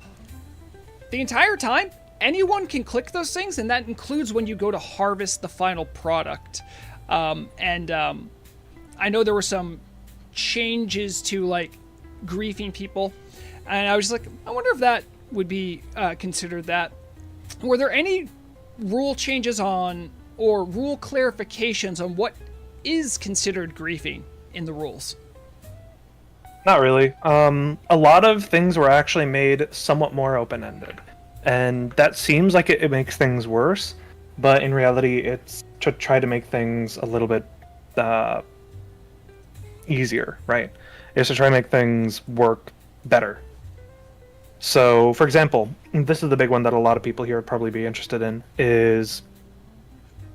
The entire time, anyone can click those things, and that includes when you go to harvest the final product. I know there were some changes to, like, griefing people, and I was like, I wonder if that would be considered that. Were there any rule changes on, or rule clarifications on what is considered griefing in the rules? Not really. A lot of things were actually made somewhat more open-ended. And that seems like it makes things worse, but in reality, it's to try to make things a little bit easier, right? It's to try to make things work better. So, for example, this is the big one that a lot of people here would probably be interested in, is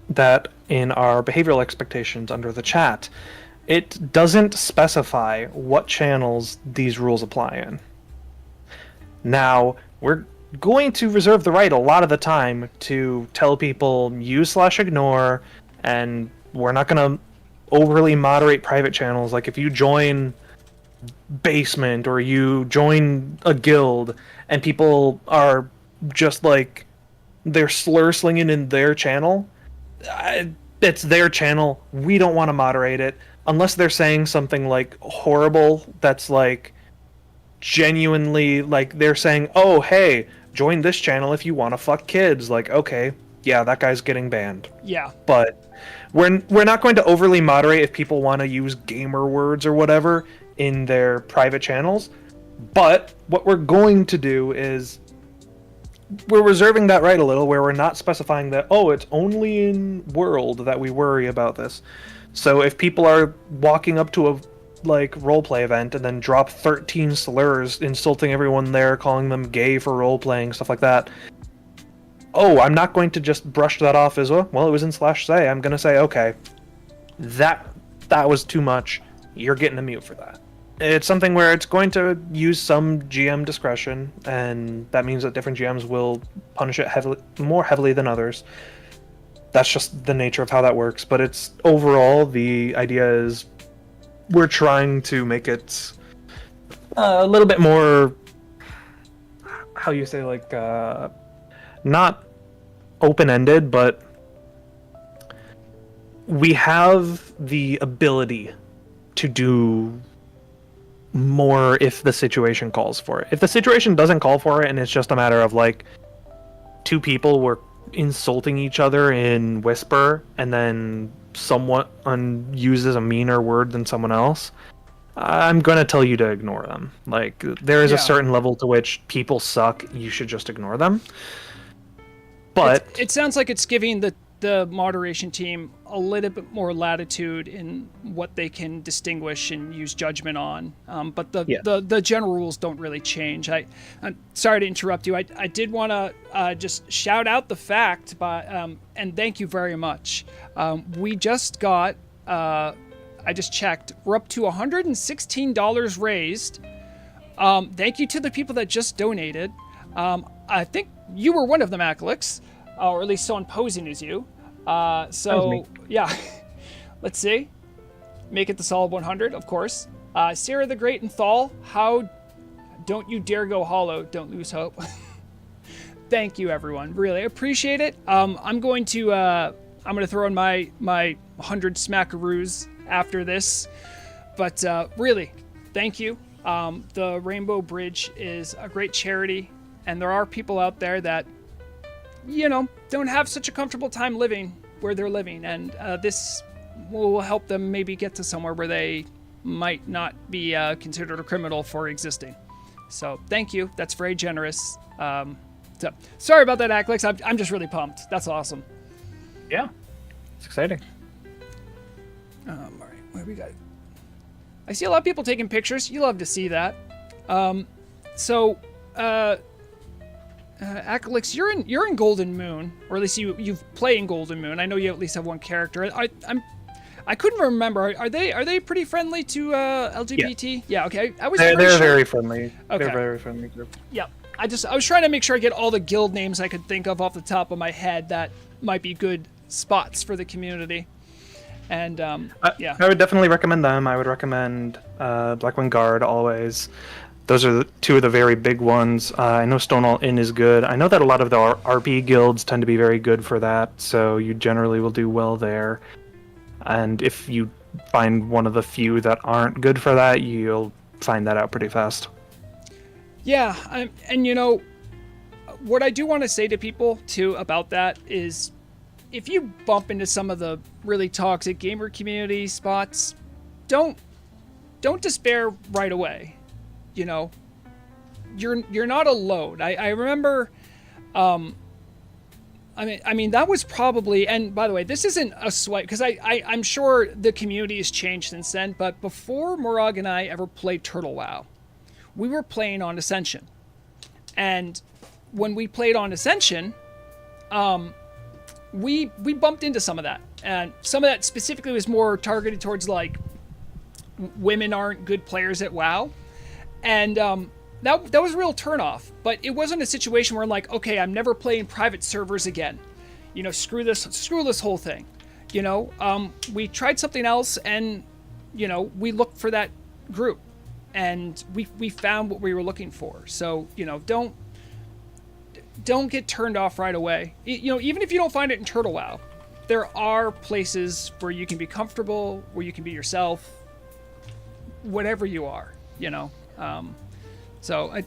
that in our behavioral expectations under the chat, it doesn't specify what channels these rules apply in. Now, we're going to reserve the right a lot of the time to tell people use/ignore, and we're not going to overly moderate private channels. Like, if you join basement or you join a guild and people are just like, they're slur slinging in their channel, it's their channel. We don't want to moderate it unless they're saying something like horrible that's like genuinely, like they're saying, oh, hey, join this channel if you want to fuck kids. Like, okay, yeah, that guy's getting banned. Yeah. But we're not going to overly moderate if people want to use gamer words or whatever in their private channels. But what we're going to do is we're reserving that right a little, where we're not specifying that, oh, it's only in world that we worry about this. So if people are walking up to a like roleplay event and then drop 13 slurs insulting everyone there, calling them gay for roleplaying, stuff like that, oh, I'm not going to just brush that off as, well, it was in /say. I'm going to say, okay, that was too much. You're getting a mute for that. It's something where it's going to use some GM discretion, and that means that different GMs will punish it more heavily than others. That's just the nature of how that works. But it's overall, the idea is we're trying to make it a little bit more, how you say, like, not open-ended, but we have the ability to do more if the situation calls for it. If the situation doesn't call for it and it's just a matter of like two people were insulting each other in whisper and then someone uses a meaner word than someone else, I'm going to tell you to ignore them. Like, there is a certain level to which people suck, you should just ignore them. But it sounds like it's giving the the moderation team a little bit more latitude in what they can distinguish and use judgment on. But the general rules don't really change. I'm sorry to interrupt you. I did want to just shout out the fact, and thank you very much. We just got, I just checked, we're up to $116 raised. Thank you to the people that just donated. I think you were one of them, Akalix. Or at least someone posing as you. So, yeah. Let's see. Make it the solid 100, of course. Sarah the Great and Thal, how don't you dare go hollow. Don't lose hope. Thank you, everyone. Really appreciate it. I'm going to throw in my 100 smackaroos after this. But really, thank you. The Rainbow Bridge is a great charity. And there are people out there that don't have such a comfortable time living where they're living. And this will help them maybe get to somewhere where they might not be considered a criminal for existing. So thank you. That's very generous. So sorry about that, Akalix. I'm just really pumped. That's awesome. Yeah, it's exciting. All right, what do we got? I see a lot of people taking pictures. You love to see that. Akalix, you're in Golden Moon, or at least you've played in Golden Moon. I know you at least have one character. I couldn't remember. Are they pretty friendly to LGBT? Yeah. Okay. They're very friendly. Okay. They're a very friendly group. Yeah. I was trying to make sure I get all the guild names I could think of off the top of my head that might be good spots for the community. And yeah, I would definitely recommend them. I would recommend Blackwing Guard always. Those are two of the very big ones. I know Stonewall Inn is good. I know that a lot of the RP guilds tend to be very good for that, so you generally will do well there. And if you find one of the few that aren't good for that, you'll find that out pretty fast. Yeah, and what I do want to say to people, too, about that is if you bump into some of the really toxic gamer community spots, don't despair right away. You're not alone. I remember, I mean that was probably, and by the way, this isn't a swipe because I'm sure the community has changed since then. But before Morag and I ever played Turtle WoW, we were playing on Ascension, and when we played on Ascension, we bumped into some of that, and some of that specifically was more targeted towards like women aren't good players at WoW. And that was a real turnoff, but it wasn't a situation where I'm like, okay, I'm never playing private servers again. Screw this whole thing. We tried something else, and we looked for that group, and we found what we were looking for. So don't get turned off right away. Even if you don't find it in Turtle WoW, there are places where you can be comfortable, where you can be yourself, whatever you are. Did I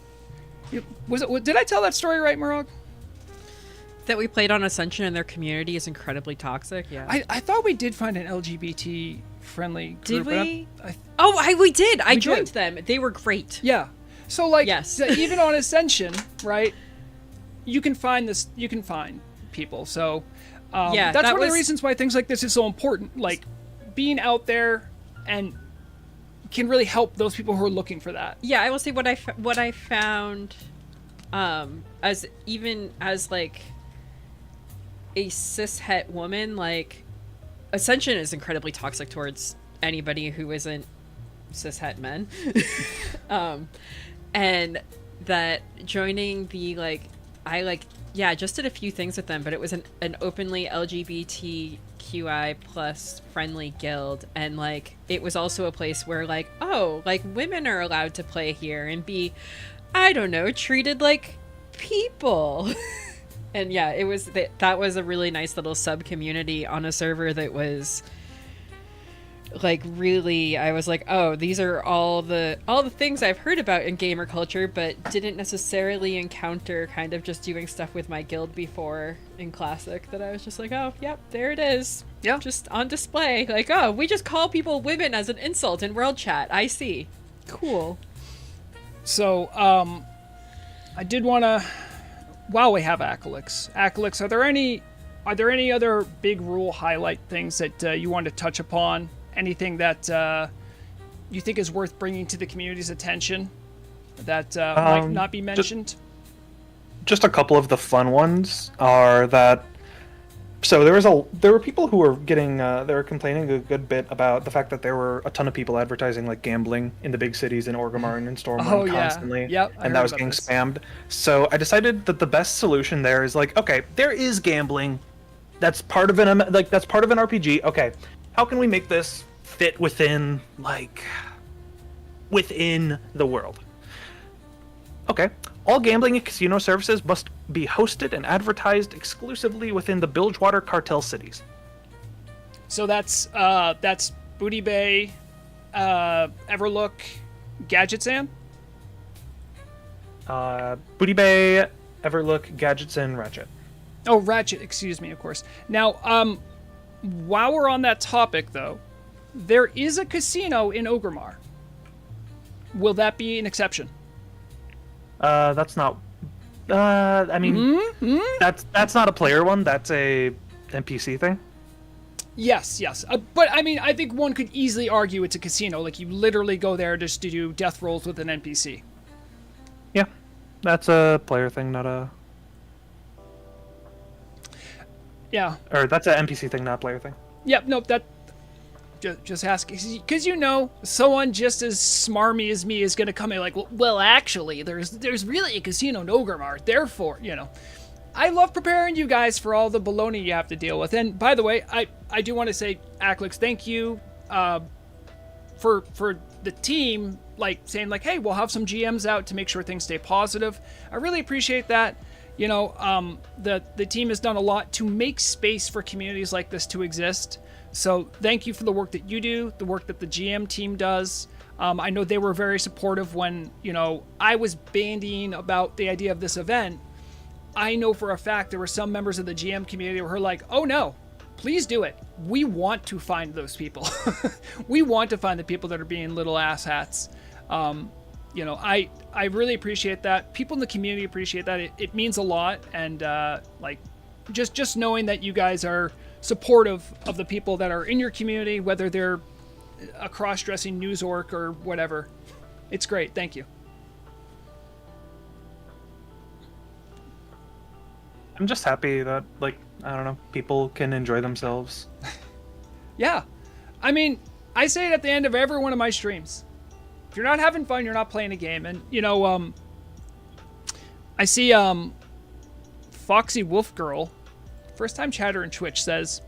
tell that story right, Morag? That we played on Ascension and their community is incredibly toxic. Yeah. I thought we did find an LGBT friendly group. Did we? We did. I joined them. They were great. Yeah. So yes. Even on Ascension, right? You can find this. You can find people. So that's one of the reasons why things like this is so important. Like being out there and can really help those people who are looking for that. Yeah, I will say what I found, as like a cishet woman, like Ascension is incredibly toxic towards anybody who isn't cishet men, and that joining the I just did a few things with them, but it was an openly LGBTQI plus friendly guild, and it was also a place where women are allowed to play here and be, I don't know, treated like people. And yeah, it was that was a really nice little sub community on a server that was really, I was like, oh, these are all the things I've heard about in gamer culture, but didn't necessarily encounter kind of just doing stuff with my guild before in Classic, that I was just like, oh, yep, there it is. Yeah. Just on display. Oh, we just call people women as an insult in world chat. I see. Cool. So, I did want to, while we have Akalix, are there any are there any other big rule highlight things that you want to touch upon? Anything that you think is worth bringing to the community's attention that might not be mentioned? Just a couple of the fun ones are that. So there were people who were getting they were complaining a good bit about the fact that there were a ton of people advertising like gambling in the big cities in Orgrimmar and in Stormwind constantly, and that was getting spammed. So I decided that the best solution there is like, okay, there is gambling, that's part of an RPG. Okay, how can we make this fit within the world? Okay. All gambling and casino services must be hosted and advertised exclusively within the Bilgewater cartel cities. So that's Booty Bay, Everlook, Gadgetzan? Booty Bay, Everlook, Gadgetzan, Ratchet. Oh, Ratchet, excuse me, of course. Now, while we're on that topic, though, there is a casino in Orgrimmar. Will that be an exception? That's not. I mean, that's not a player one. That's a NPC thing. Yes. But I mean, I think one could easily argue it's a casino. Like you literally go there just to do death rolls with an NPC. Yeah, that's a player thing, not a. Yeah. Or that's an NPC thing, not a player thing. Yep. Nope. That. Just ask, because someone just as smarmy as me is going to come in like, well, actually, there's really a casino in Orgrimmar, therefore, I love preparing you guys for all the baloney you have to deal with. And by the way, I do want to say, Aclix, thank you for the team, like saying like, hey, we'll have some GMs out to make sure things stay positive. I really appreciate that. The team has done a lot to make space for communities like this to exist. So thank you for the work that you do, the work that the GM team does. I know they were very supportive when, I was bandying about the idea of this event. I know for a fact there were some members of the GM community who were like, oh no, please do it. We want to find those people. We want to find the people that are being little asshats. I really appreciate that. People in the community appreciate that. It means a lot. And just knowing that you guys are supportive of the people that are in your community, whether they're a cross-dressing news orc or whatever. It's great. Thank you. I'm just happy that, people can enjoy themselves. Yeah. I mean, I say it at the end of every one of my streams. If you're not having fun, you're not playing a game. And, I see Foxy Wolf Girl, first time chatter in Twitch, says,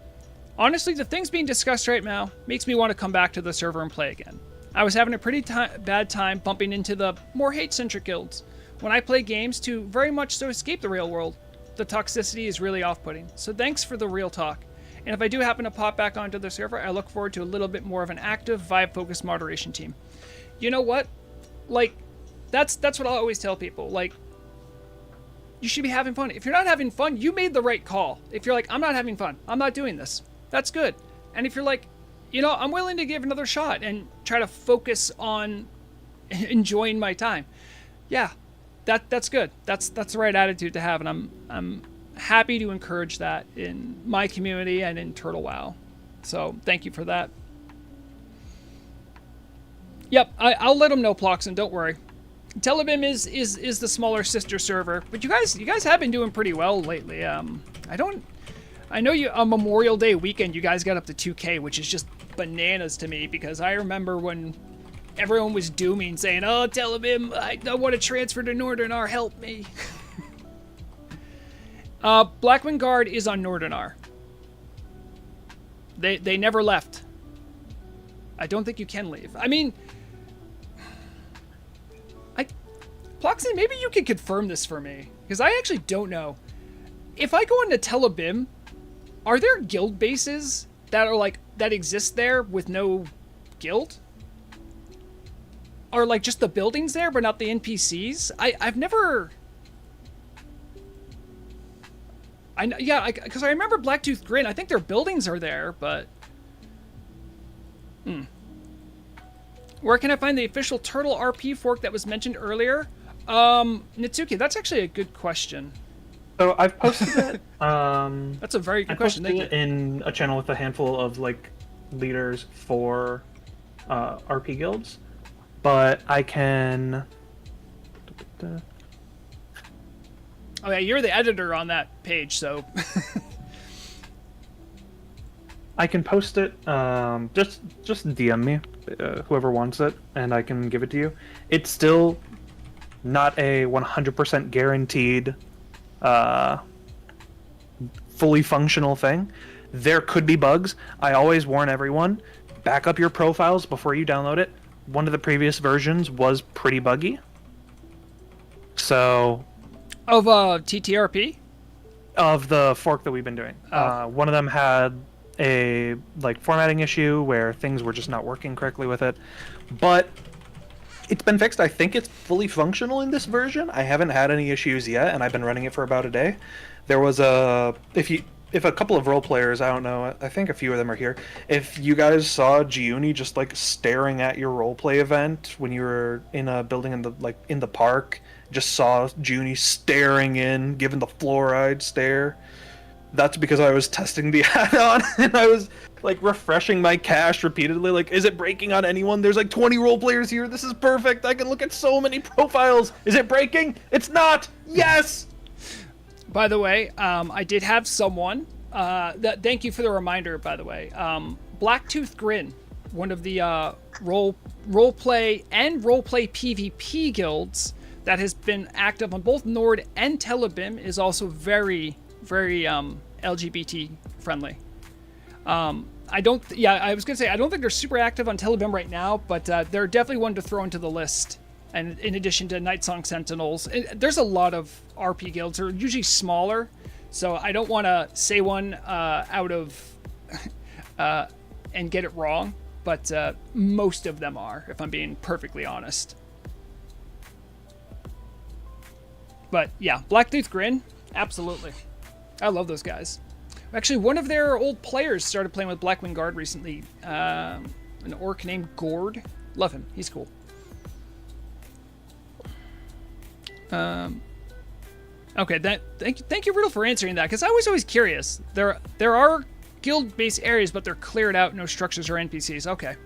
honestly, the things being discussed right now makes me want to come back to the server and play again. I was having a pretty bad time bumping into the more hate-centric guilds. When I play games to very much so escape the real world, the toxicity is really off-putting. So thanks for the real talk. And if I do happen to pop back onto the server, I look forward to a little bit more of an active, vibe-focused moderation team. You know what? That's what I always tell people. You should be having fun. If you're not having fun, you made the right call. If you're like, I'm not having fun, I'm not doing this, that's good. And if you're like, I'm willing to give another shot and try to focus on enjoying my time, yeah, that's good. That's the right attitude to have, and I'm happy to encourage that in my community and in Turtle WoW. So thank you for that. Yep, I'll let them know, Ploxen. Don't worry. Telebim is the smaller sister server, but you guys have been doing pretty well lately. I know on Memorial Day weekend you guys got up to 2K, which is just bananas to me, because I remember when everyone was dooming, saying, "Oh, Telebim, I want to transfer to Nordanaar, help me." Blackwind Guard is on Nordanaar. They never left. I don't think you can leave. I mean, Ploxen, maybe you could confirm this for me, because I actually don't know. If I go into Telebim, are there guild bases that are that exist there with no guild? Or just the buildings there, but not the NPCs? I've never. Because I remember Blacktooth Grin. I think their buildings are there, but. Where can I find the official Turtle RP fork that was mentioned earlier? Nitsuki, that's actually a good question. So I've posted it. That's a very good I question. posted Thank it you. in a channel with a handful of like leaders for RP guilds, but I can. Oh yeah, you're the editor on that page, so. I can post it. Just DM me, whoever wants it, and I can give it to you. It's still not a 100% guaranteed, fully functional thing. There could be bugs. I always warn everyone: back up your profiles before you download it. One of the previous versions was pretty buggy. So. Of TTRP? Of the fork that we've been doing. One of them had a like formatting issue where things were just not working correctly with it, but it's been fixed. I think it's fully functional in this version. I haven't had any issues yet, and I've been running it for about a day. There was if a couple of role players, I don't know, I think a few of them are here. If you guys saw Giuni just like staring at your roleplay event when you were in a building in the park, just saw Giuni staring in, giving the fluoride stare. That's because I was testing the add-on and I was like refreshing my cache repeatedly. Like, is it breaking on anyone? There's like 20 role players here. This is perfect. I can look at so many profiles. Is it breaking? It's not. Yes. By the way, I did have someone. Thank you for the reminder. By the way, Blacktooth Grin, one of the roleplay and roleplay PvP guilds that has been active on both Nord and Telebim, is also very, very LGBT friendly. I was gonna say I don't think they're super active on Telebim right now, but they're definitely one to throw into the list. And in addition to Night Song Sentinels, there's a lot of RP guilds. They're usually smaller, so I don't want to say one out of and get it wrong, but most of them are, if I'm being perfectly honest. But yeah, Blacktooth Grin, absolutely. I love those guys. Actually, one of their old players started playing with Blackwing Guard recently. An orc named Gord. Love him. He's cool. Okay, thank you, Riddle, for answering that, because I was always curious. There are guild-based areas, but they're cleared out, no structures or NPCs. Okay.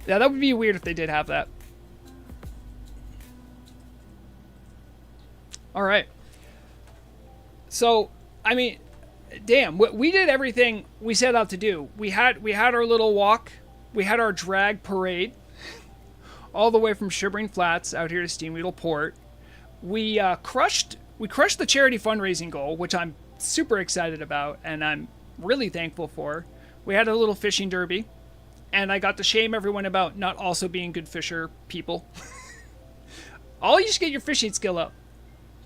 Yeah, that would be weird if they did have that. All right. So, I mean, damn, we did everything we set out to do. We had our little walk. We had our drag parade all the way from Shivering Flats out here to Steamwheedle Port. We crushed the charity fundraising goal, which I'm super excited about and I'm really thankful for. We had a little fishing derby, and I got to shame everyone about not also being good fisher people. You just get your fishing skill up.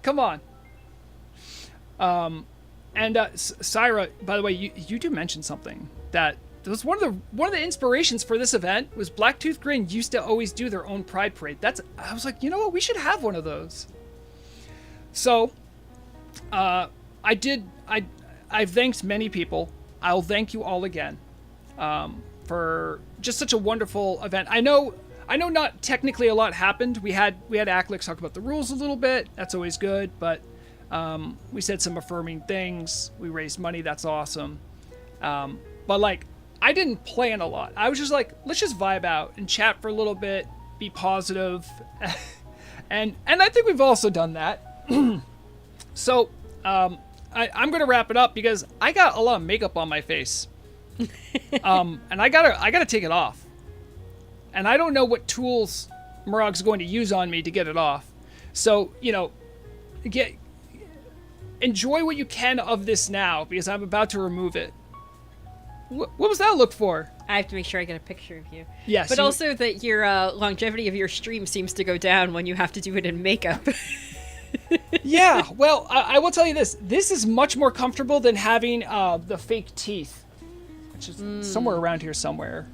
Come on. Syra, by the way, you do mention something that was one of the inspirations for this event was Blacktooth Grin used to always do their own Pride Parade. I was like, you know what, we should have one of those. So, I've thanked many people. I'll thank you all again, for just such a wonderful event. I know not technically a lot happened. We had Acklix talk about the rules a little bit. That's always good, but we said some affirming things. We raised money. That's awesome. But like, I didn't plan a lot. I was just like, let's just vibe out and chat for a little bit, be positive. and I think we've also done that. So, I'm going to wrap it up because I got a lot of makeup on my face. And I gotta take it off. And I don't know what tools Murog's going to use on me to get it off. So, enjoy what you can of this now, because I'm about to remove it. What was that look for? I have to make sure I get a picture of you. Yes. But also that your longevity of your stream seems to go down when you have to do it in makeup. Yeah, well, I will tell you this. This is much more comfortable than having the fake teeth, which is somewhere around here somewhere.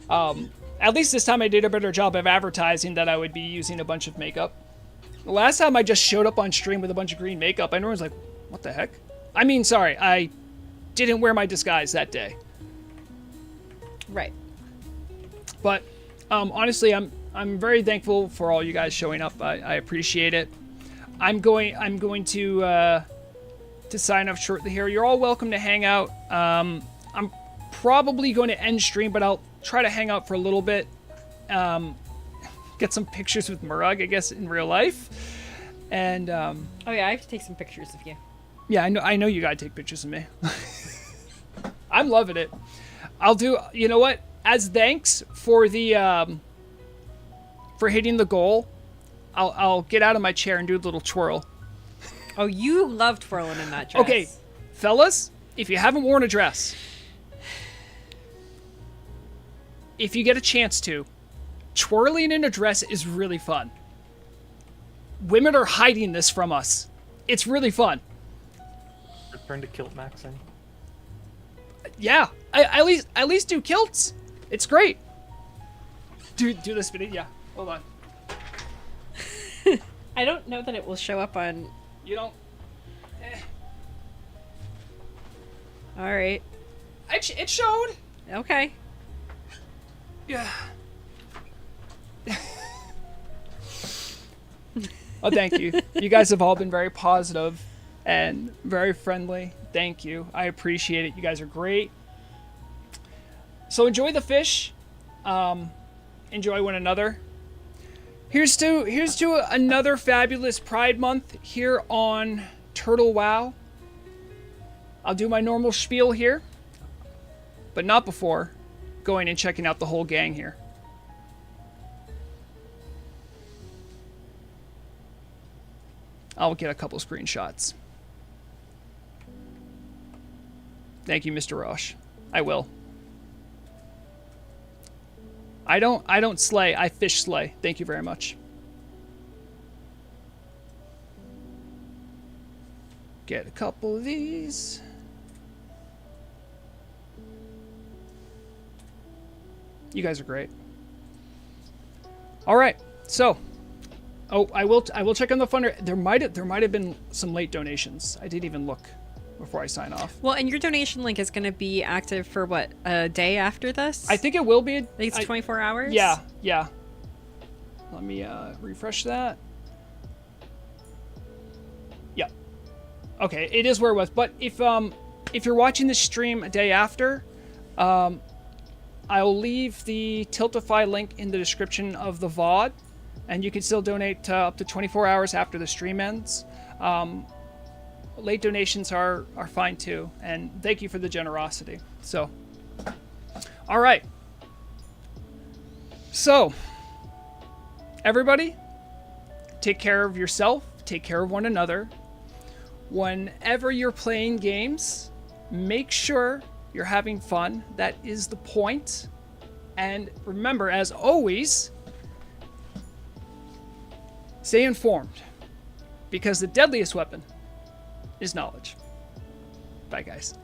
At least this time I did a better job of advertising that I would be using a bunch of makeup. The last time I just showed up on stream with a bunch of green makeup, and everyone's like, what the heck? I mean, sorry, I didn't wear my disguise that day. Right. But honestly, I'm very thankful for all you guys showing up. I appreciate it. I'm going to sign off shortly here. You're all welcome to hang out. I'm probably going to end stream, but I'll try to hang out for a little bit. Get some pictures with Murug, I guess, in real life. And Oh yeah, I have to take some pictures of you. yeah, I know you gotta take pictures of me. I'm loving it. I'll do. You know what? As thanks for the for hitting the goal, I'll get out of my chair and do a little twirl. Oh, you love twirling in that dress. Okay, fellas, if you haven't worn a dress, if you get a chance to, twirling in a dress is really fun. Women are hiding this from us. It's really fun. Return to kilt maxing. Yeah, at least do kilts. It's great. Do the spinning. Yeah, hold on. I don't know that it will show up on. You don't. All right. It showed. Okay. Yeah. Oh, thank you. You guys have all been very positive and very friendly. Thank you. I appreciate it. You guys are great. So enjoy the fish. Enjoy one another. Here's to another fabulous Pride Month here on Turtle WoW. I'll do my normal spiel here, but not before going and checking out the whole gang here. I'll get a couple screenshots. Thank you, Mr. Roche. I will. I don't slay, I fish slay. Thank you very much. Get a couple of these. You guys are great. All right, so, oh, I will check on the funder. There might have been some late donations. I didn't even look before I sign off. Well, and your donation link is going to be active for what, a day after this? I think it will be. I think it's 24 hours. Yeah. Let me refresh that. Yeah. Okay, it is where it was. But if you're watching this stream a day after, I'll leave the Tiltify link in the description of the VOD, and you can still donate up to 24 hours after the stream ends. Late donations are fine too, and thank you for the generosity. So, all right. So, everybody, take care of yourself, take care of one another. Whenever you're playing games, make sure you're having fun. That is the point. And remember, as always, stay informed, because the deadliest weapon is knowledge. Bye, guys.